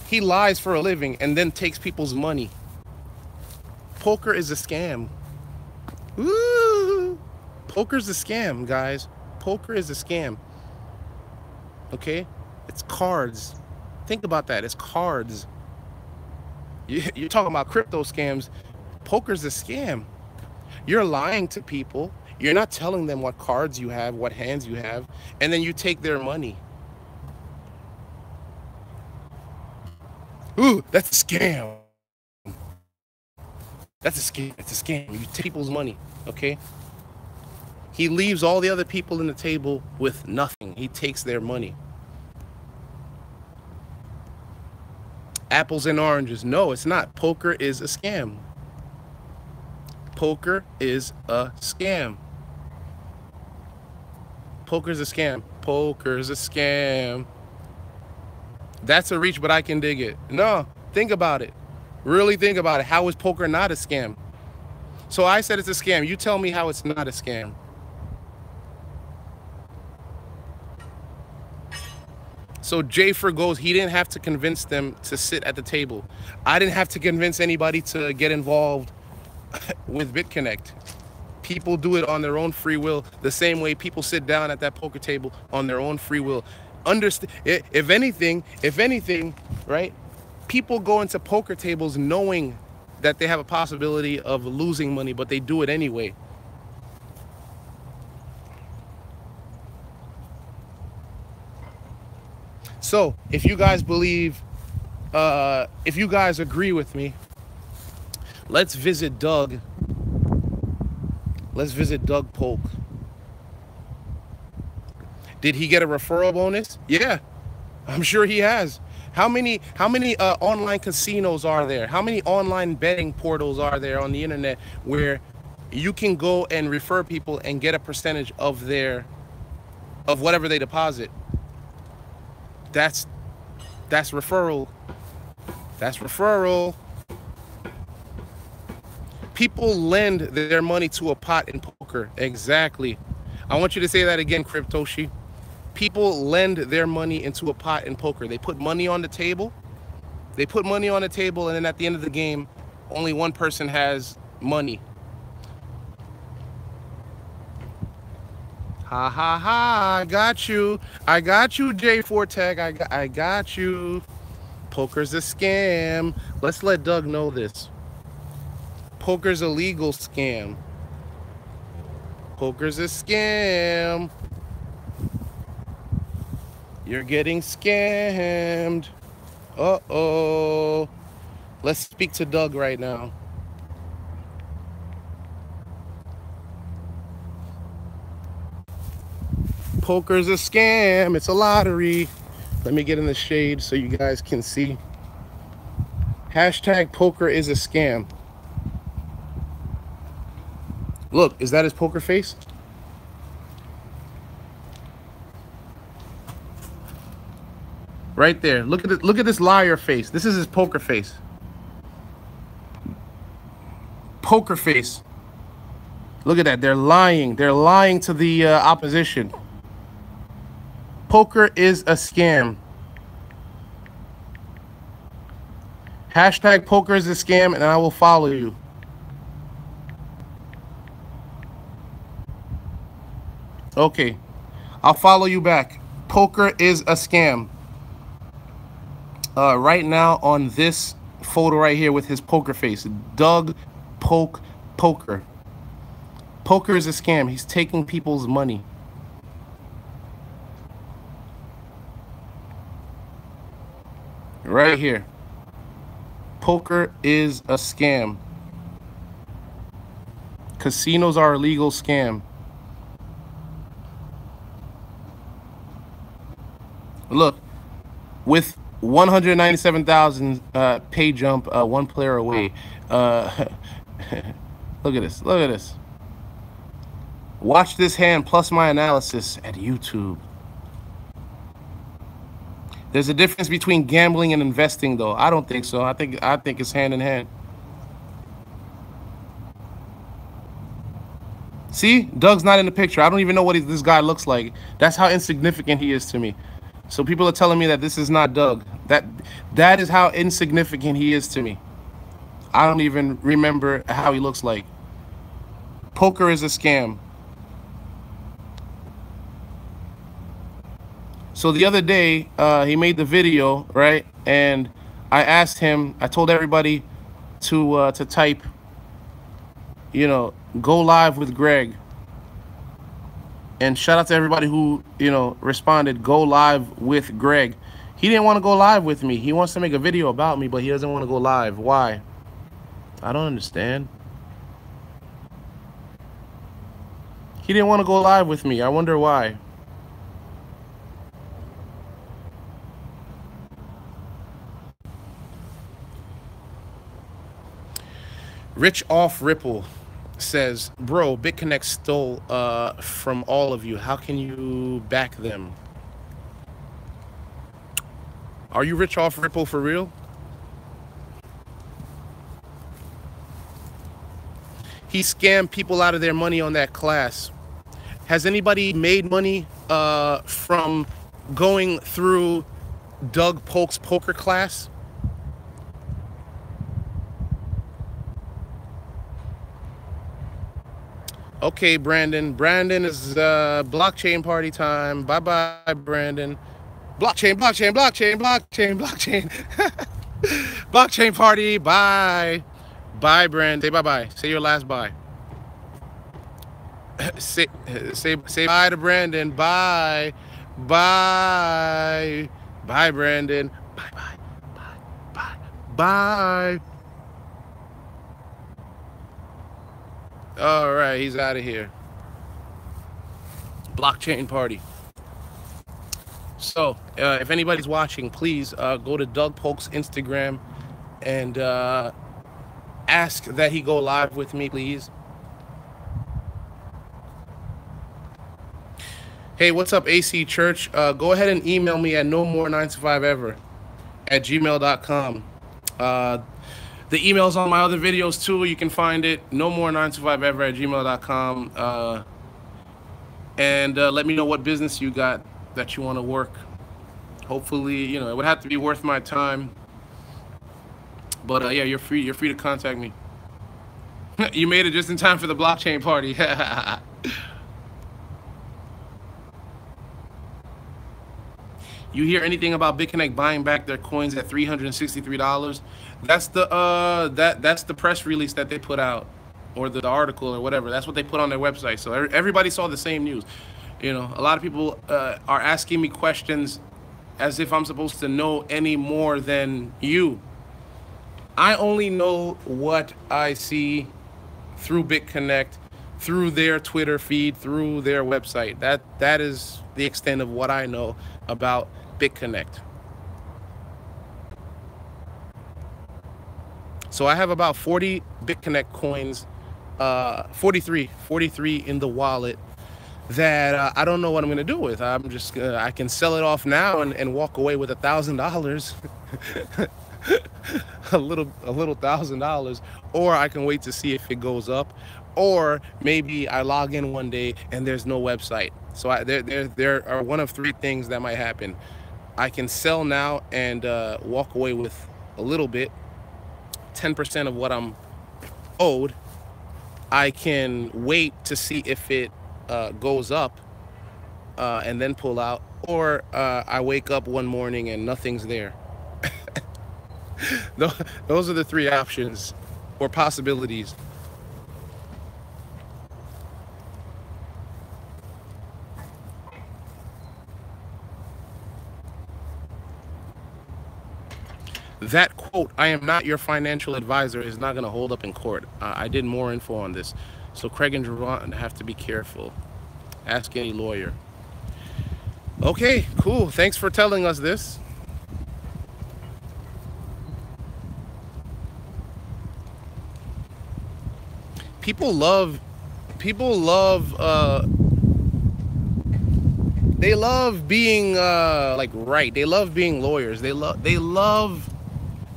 He lies for a living and then takes people's money. Poker is a scam. Woo! Poker's a scam, guys. Poker is a scam. Okay? It's cards. Think about that. It's cards. You're talking about crypto scams. Poker's a scam. You're lying to people. You're not telling them what cards you have, what hands you have, and then you take their money. Ooh, that's a scam. That's a scam. It's a scam. You take people's money, okay? He leaves all the other people in the table with nothing. He takes their money. Apples and oranges. No, it's not. Poker is a scam. Poker is a scam. Poker's a scam. Poker's a scam. That's a reach, but I can dig it. No, think about it. Really think about it. How is poker not a scam? So I said it's a scam. You tell me how it's not a scam. So J4 goes, he didn't have to convince them to sit at the table. I didn't have to convince anybody to get involved with BitConnect. People do it on their own free will, the same way people sit down at that poker table on their own free will. Understand? If anything, right? People go into poker tables knowing that they have a possibility of losing money, but they do it anyway. So if you guys believe, if you guys agree with me, let's visit Doug. Let's visit Doug Polk. Did he get a referral bonus? Yeah, I'm sure he has. How many online casinos are there? How many online betting portals are there on the internet where you can go and refer people and get a percentage of their of whatever they deposit. That's referral. That's referral. People lend their money to a pot in poker. Exactly. I want you to say that again, Cryptoshi. People lend their money into a pot in poker. They put money on the table. They put money on the table, and then at the end of the game, only one person has money. Ha ha ha! I got you. I got you, J4Tech. I got you. Poker's a scam. Let's let Doug know this. Poker's a legal scam. Poker's a scam. You're getting scammed. Uh-oh. Let's speak to Doug right now. Poker's a scam. It's a lottery. Let me get in the shade so you guys can see. Hashtag poker is a scam. Look, is that his poker face? Right there. Look at it. Look at this liar face. This is his poker face. Poker face. Look at that. They're lying. They're lying to the opposition. Poker is a scam. Hashtag poker is a scam, and I will follow you. Okay. I'll follow you back. Poker is a scam. Right now on this photo right here with his poker face. Doug Poker. Poker is a scam. He's taking people's money. Right here. Poker is a scam. Casinos are a legal scam. Look, with 197,000 pay jump, one player away. Look at this. Look at this. Watch this hand plus my analysis at YouTube. There's a difference between gambling and investing, though. I don't think so. I think it's hand in hand. See, Doug's not in the picture. I don't even know what this guy looks like. That's how insignificant he is to me. So people are telling me that this is not Doug. That is how insignificant he is to me. I don't even remember how he looks like. Poker is a scam. So the other day, he made the video, right? And I asked him, I told everybody to type, you know, go live with Greg. And shout out to everybody who, you know, responded, go live with Greg. He didn't want to go live with me. He wants to make a video about me, but he doesn't want to go live. Why? I don't understand. He didn't want to go live with me. I wonder why. Rich Off Ripple says, bro, BitConnect stole from all of you. How can you back them? Are you Rich Off Ripple for real? He scammed people out of their money on that class. Has anybody made money from going through Doug Polk's poker class? Okay, Brandon. Brandon is blockchain party time. Bye-bye, Brandon. Blockchain. Blockchain party. Bye. Bye, Brandon. Say bye-bye. Say your last bye. say bye to Brandon. Bye. Bye. Bye, Brandon. Bye. All right, he's out of here. Blockchain party. So, if anybody's watching, please go to Doug Polk's Instagram and ask that he go live with me, please. Hey, what's up, AC Church? Go ahead and email me at no more 9to5ever at gmail.com. Uh, the email's on my other videos too. You can find it no more 9to5ever at gmail.com. And let me know what business you got that you want to work. Hopefully, you know, it would have to be worth my time. But yeah, you're free. You're free to contact me. You made it just in time for the blockchain party. You hear anything about BitConnect buying back their coins at $363? That's the that's the press release that they put out, or the article or whatever. That's what they put on their website. So everybody saw the same news. You know, a lot of people are asking me questions as if I'm supposed to know any more than you. I only know what I see through BitConnect, through their Twitter feed, through their website. That is the extent of what I know about BitConnect. So I have about 40 BitConnect coins, 43 in the wallet that I don't know what I'm gonna do with. I'm just I can sell it off now and walk away with $1,000. a little $1,000, or I can wait to see if it goes up, or maybe I log in one day and there's no website. So there are one of three things that might happen. I can sell now and walk away with a little bit, 10% of what I'm owed. I can wait to see if it goes up and then pull out, or I wake up one morning and nothing's there. Those are the three options or possibilities. That quote, "I am not your financial advisor," is not going to hold up in court. I did more info on this. So Craig and Jerron have to be careful. Ask any lawyer. Okay, cool. Thanks for telling us this. People love they love being like right. They love being lawyers. They love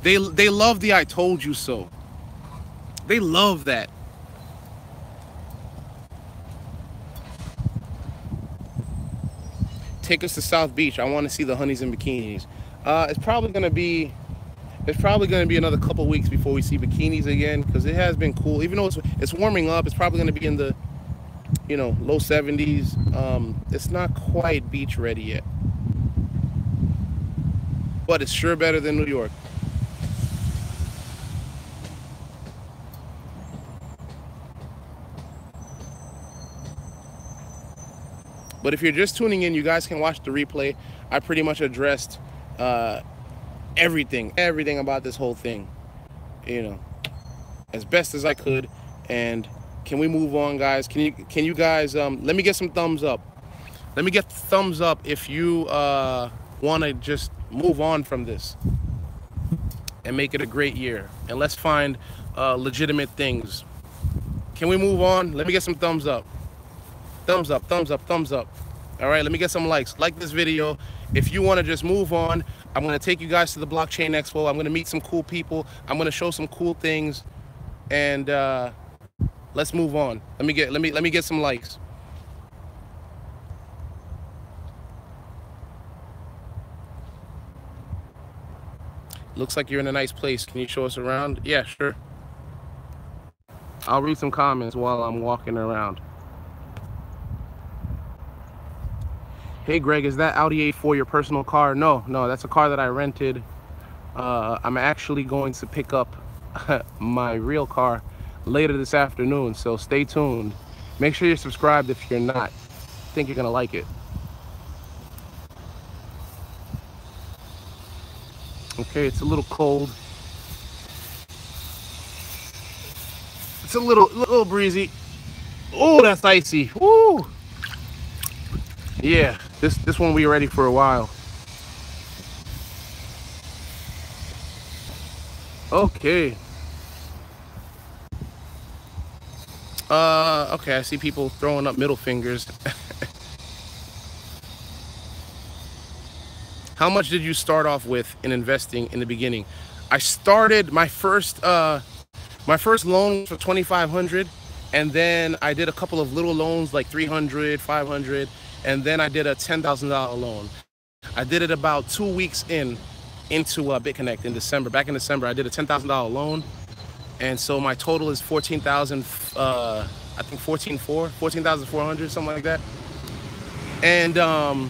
the "I told you so." They love that. Take us to South Beach. I want to see the honeys in bikinis. It's probably gonna be another couple weeks before we see bikinis again, because it has been cool. Even though it's warming up, it's probably gonna be in the, you know, low 70s. It's not quite beach ready yet, but it's sure better than New York. But if you're just tuning in, you guys can watch the replay. I pretty much addressed everything about this whole thing, you know, as best as I could. And can we move on, guys? Can you guys let me get some thumbs up. Let me get thumbs up if you want to just move on from this and make it a great year. And let's find legitimate things. Can we move on? Let me get some thumbs up. Thumbs up, thumbs up, thumbs up. All right, let me get some likes. Like this video. If you want to just move on, I'm going to take you guys to the Blockchain Expo. I'm going to meet some cool people. I'm going to show some cool things, and let's move on. Let me get some likes. Looks like you're in a nice place. Can you show us around? Yeah, sure. I'll read some comments while I'm walking around. Hey Greg, is that Audi A4 your personal car? No, that's a car that I rented. I'm actually going to pick up my real car later this afternoon, so stay tuned. Make sure you're subscribed if you're not. I think you're gonna like it. Okay, it's a little cold. It's a little breezy. Oh, that's icy. Woo! Yeah, this one we ready for a while. Okay. Okay, I see people throwing up middle fingers. How much did you start off with in investing in the beginning? I started my first loan was for 2,500, and then I did a couple of little loans like 300, 500, and then I did a $10,000 loan. I did it about 2 weeks into BitConnect in December. Back in December, I did a $10,000 loan, and so my total is 14,000. I think 14,400, something like that. And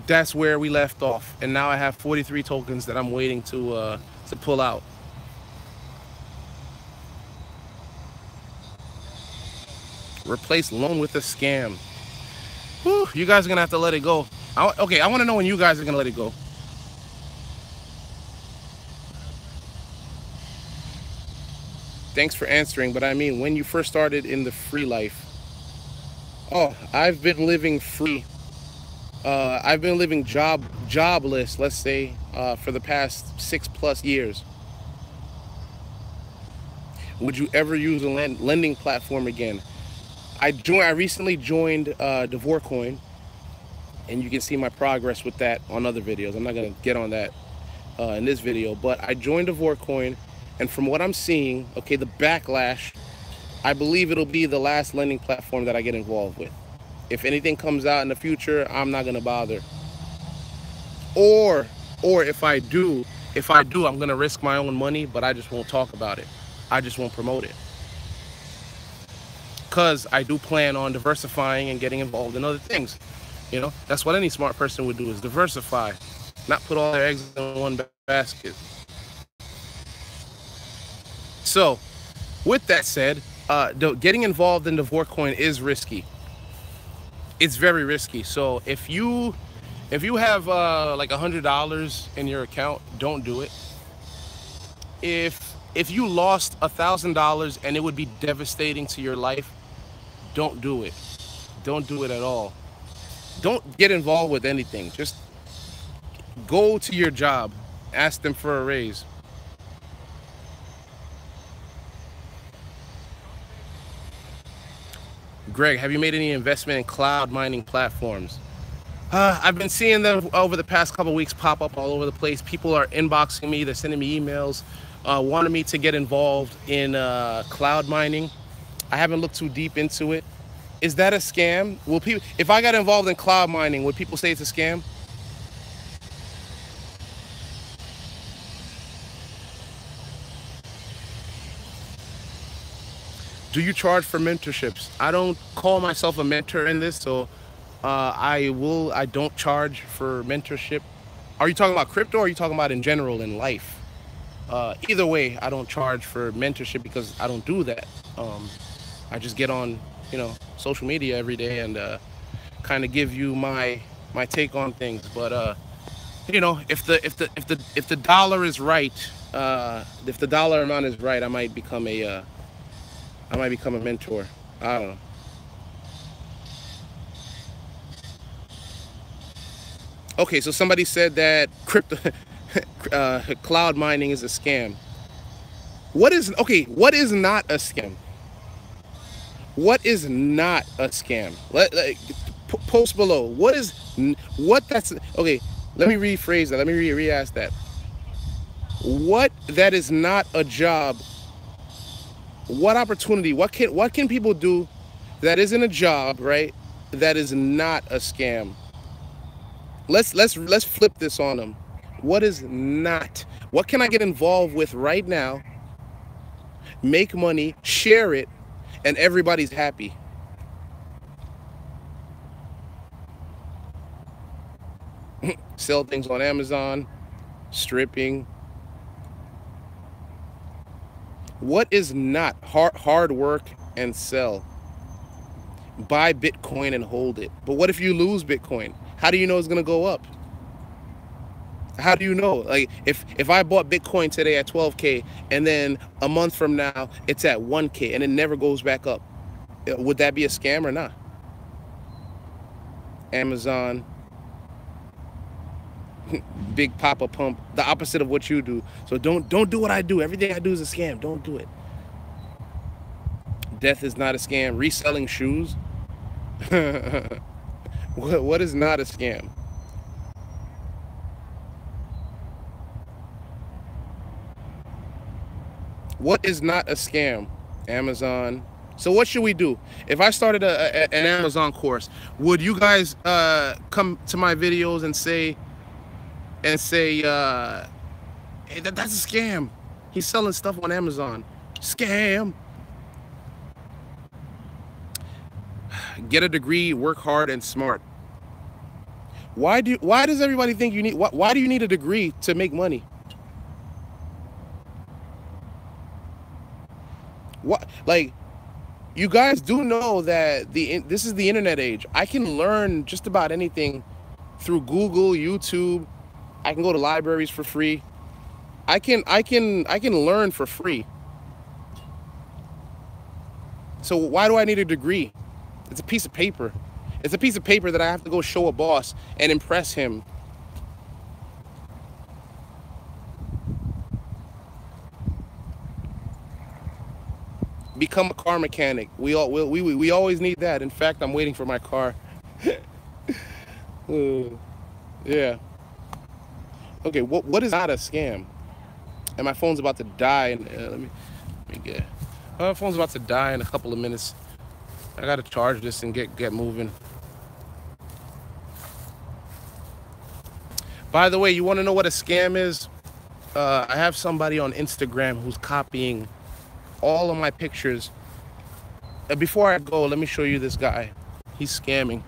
that's where we left off. And now I have 43 tokens that I'm waiting to pull out. Replace loan with a scam. Whew, you guys are gonna have to let it go. Okay, I want to know when you guys are gonna let it go. Thanks for answering, but I mean, when you first started in the free life. Oh, I've been living free. I've been living jobless, let's say, for the past 6+ years. Would you ever use a lending platform again? I recently joined Devorcoin, and you can see my progress with that on other videos. I'm not gonna get on that in this video, but I joined Devorcoin, and from what I'm seeing, okay, the backlash, I believe it'll be the last lending platform that I get involved with. If anything comes out in the future, I'm not gonna bother. Or if I do, I'm gonna risk my own money, but I just won't talk about it. I just won't promote it. Because I do plan on diversifying and getting involved in other things. You know, that's what any smart person would do, is diversify, not put all their eggs in one basket. So, with that said, getting involved in Devorcoin is risky. It's very risky. So if you have like $100 in your account, don't do it. If you lost $1,000 and it would be devastating to your life, don't do it. Don't do it at all. Don't get involved with anything. Just go to your job, ask them for a raise. Greg, have you made any investment in cloud mining platforms? I've been seeing them over the past couple of weeks pop up all over the place. People are inboxing me, they're sending me emails, wanting me to get involved in cloud mining. I haven't looked too deep into it. Is that a scam? Will people, if I got involved in cloud mining, would people say it's a scam? Do you charge for mentorships? I don't call myself a mentor in this, so I don't charge for mentorship. Are you talking about crypto, or are you talking about in general in life? Either way, I don't charge for mentorship because I don't do that. I just get on, social media every day and kind of give you my take on things. But if the dollar is right, if the dollar amount is right, I might become a mentor. I don't know. Okay, so somebody said that crypto cloud mining is a scam. What is not a scam? What is not a scam? Post below. That's okay? Let me rephrase that. Let me re-ask that. What that is not a job? What opportunity? What can people do that isn't a job, right? That is not a scam. Let's flip this on them. What is not? What can I get involved with right now? Make money, share it, and everybody's happy. Sell things on Amazon, stripping. What is not? Hard work and sell. Buy Bitcoin and hold it. But what if you lose Bitcoin? How do you know it's gonna go up? How do you know? Like if I bought Bitcoin today at 12K and then a month from now it's at 1K and it never goes back up, would that be a scam or not? Amazon, big papa pump, the opposite of what you do. So don't do what I do. Everything I do is a scam. Don't do it. Death is not a scam. Reselling shoes. What is not a scam? What is not a scam? Amazon. So what should we do? If I started an Amazon course, would you guys come to my videos and say hey, that's a scam. He's selling stuff on Amazon. Scam. Get a degree, work hard and smart. Why does everybody think you need why do you need a degree to make money? What, like, you guys do know that this is the internet age. I can learn just about anything through Google, YouTube. I can go to libraries for free. I can learn for free. So why do I need a degree? It's a piece of paper. It's a piece of paper that I have to go show a boss and impress him. Become a car mechanic. We always need that. In fact, I'm waiting for my car. Yeah. Okay, what is not a scam? And my phone's about to die. And let me get. My phone's about to die in a couple of minutes. I gotta charge this and get moving. By the way, you want to know what a scam is? I have somebody on Instagram who's copying all of my pictures. Before I go, let me show you this guy. He's scamming.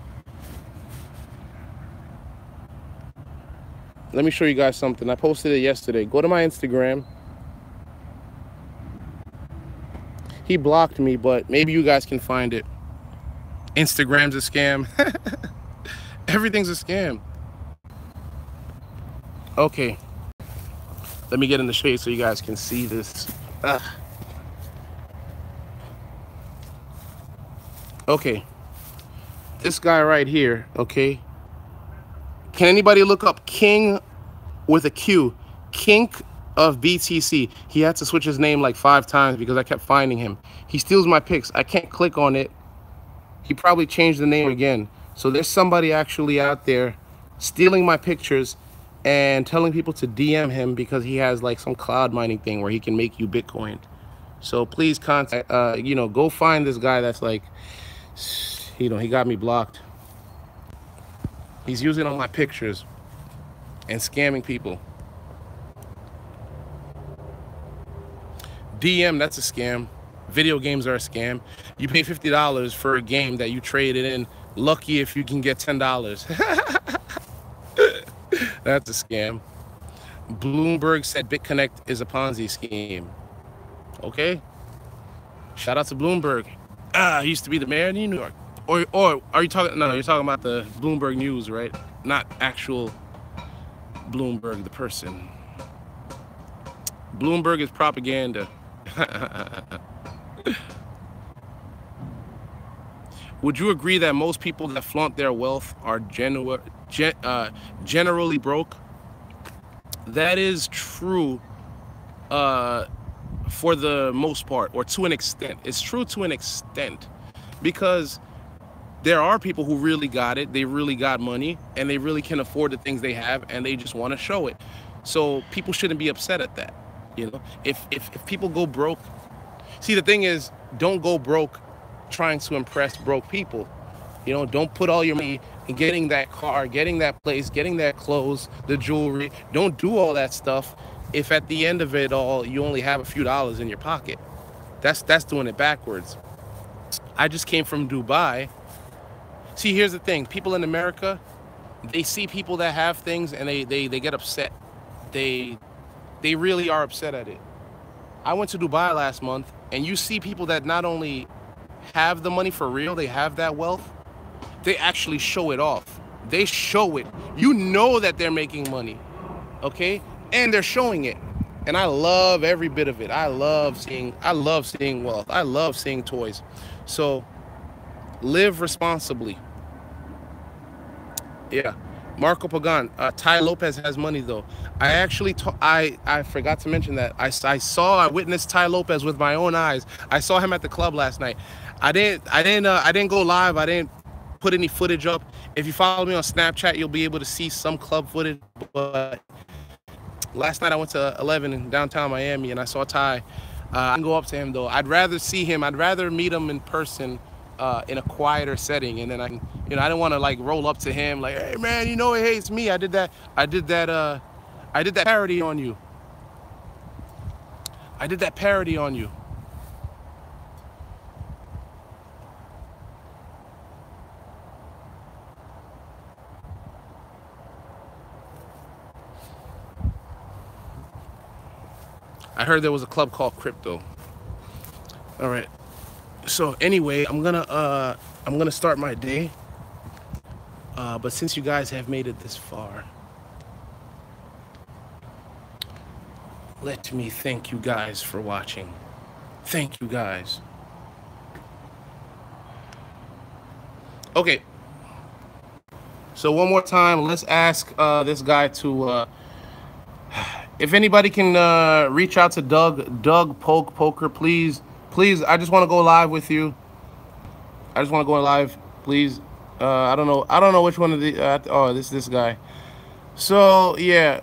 Let me show you guys something. I posted it yesterday. Go to my Instagram. He blocked me, but maybe you guys can find it. Instagram's a scam. Everything's a scam. Okay. Let me get in the shade so you guys can see this. Okay. This guy right here, okay? Can anybody look up King with a Q? Kink of BTC. He had to switch his name like 5 times because I kept finding him. He steals my pics. I can't click on it. He probably changed the name again. So there's somebody actually out there stealing my pictures and telling people to DM him because he has like some cloud mining thing where he can make you Bitcoin. So please contact, go find this guy that's like, he got me blocked. He's using all my pictures and scamming people. DM, that's a scam. Video games are a scam. You pay $50 for a game that you traded in. Lucky if you can get $10. That's a scam. Bloomberg said BitConnect is a Ponzi scheme. Okay? Shout out to Bloomberg. He used to be the mayor of New York. Or are you talking, no, you're talking about the Bloomberg News, right? Not actual Bloomberg, the person. Bloomberg is propaganda. Would you agree that most people that flaunt their wealth are generally broke? That is true for the most part, or to an extent. It's true to an extent because there are people who really got it, they really got money, and they really can afford the things they have, and they just want to show it. So people shouldn't be upset at that. You know, if people go broke, see, the thing is, don't go broke trying to impress broke people. You know, don't put all your money in getting that car, getting that place, getting that clothes, the jewelry. Don't do all that stuff if at the end of it all you only have a few dollars in your pocket. That's doing it backwards. I just came from Dubai. See, here's the thing. People in America, they see people that have things and they get upset. They really are upset at it. I went to Dubai last month, and you see people that not only have the money for real, they have that wealth, they actually show it off. They show it. You know that they're making money, okay? And they're showing it. And I love every bit of it. I love seeing wealth. I love seeing toys. So live responsibly. Yeah. Marco Pagan, Ty Lopez has money though. I actually, I forgot to mention that. I witnessed Ty Lopez with my own eyes. I saw him at the club last night. I didn't go live. I didn't put any footage up. If you follow me on Snapchat, you'll be able to see some club footage. But last night I went to 11 in downtown Miami and I saw Ty. I can go up to him though. I'd rather see him. I'd rather meet him in person, in a quieter setting, and then I can, I don't want to like roll up to him like, hey man, hey, it's me. I did that. I did that parody on you. I did that parody on you. I heard there was a club called Crypto. All right. So anyway, I'm gonna start my day. But since you guys have made it this far, let me thank you guys for watching. Thank you guys. Okay. So one more time, let's ask this guy to, if anybody can reach out to Doug Poker, please. I just want to go live with you. I just want to go live, please. I don't know which one of the. Oh, this guy. So yeah.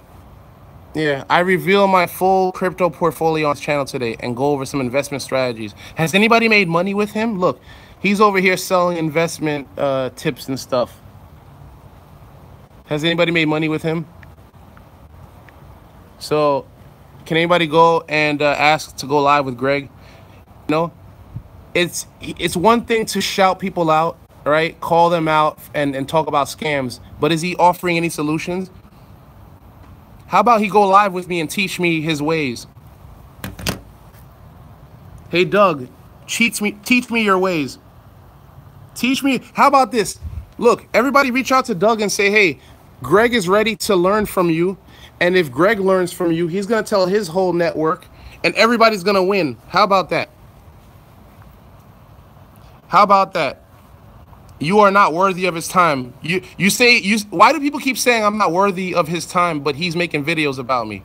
I reveal my full crypto portfolio on this channel today and go over some investment strategies. Has anybody made money with him? Look, he's over here selling investment tips and stuff. Has anybody made money with him? So, can anybody go and ask to go live with Greg? It's one thing to shout people out, right? Call them out and talk about scams, but is he offering any solutions? How about he go live with me and teach me his ways? Hey Doug, teach me your ways. Teach me. How about this? Look, everybody reach out to Doug and say, hey, Greg is ready to learn from you. And if Greg learns from you, he's going to tell his whole network and everybody's going to win. How about that? How about that? You are not worthy of his time. Why do people keep saying I'm not worthy of his time, but he's making videos about me?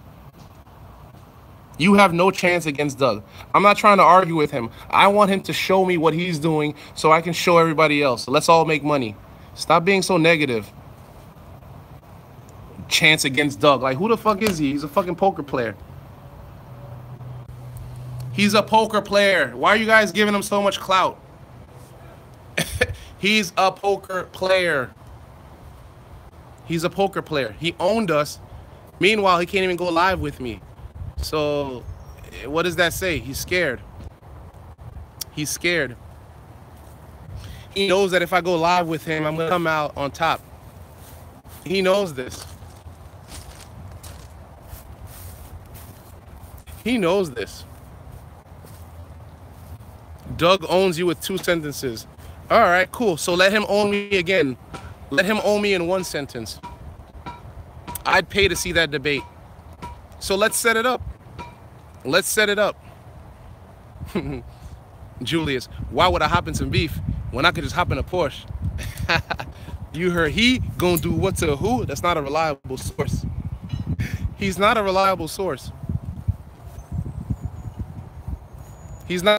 You have no chance against Doug. I'm not trying to argue with him. I want him to show me what he's doing so I can show everybody else. Let's all make money. Stop being so negative. Chance against Doug. Like, who the fuck is he? He's a fucking poker player. He's a poker player. Why are you guys giving him so much clout? He's a poker player. He's a poker player. He owned us. Meanwhile, he can't even go live with me. So, what does that say? He's scared. He's scared. He knows that if I go live with him, I'm going to come out on top. He knows this. He knows this. Doug owns you with 2 sentences. All right, cool. So let him own me again. Let him own me in 1 sentence. I'd pay to see that debate. So let's set it up. Let's set it up. Julius, why would I hop in some beef when I could just hop in a Porsche? You heard he gonna do what to who? That's not a reliable source. He's not a reliable source. He's not.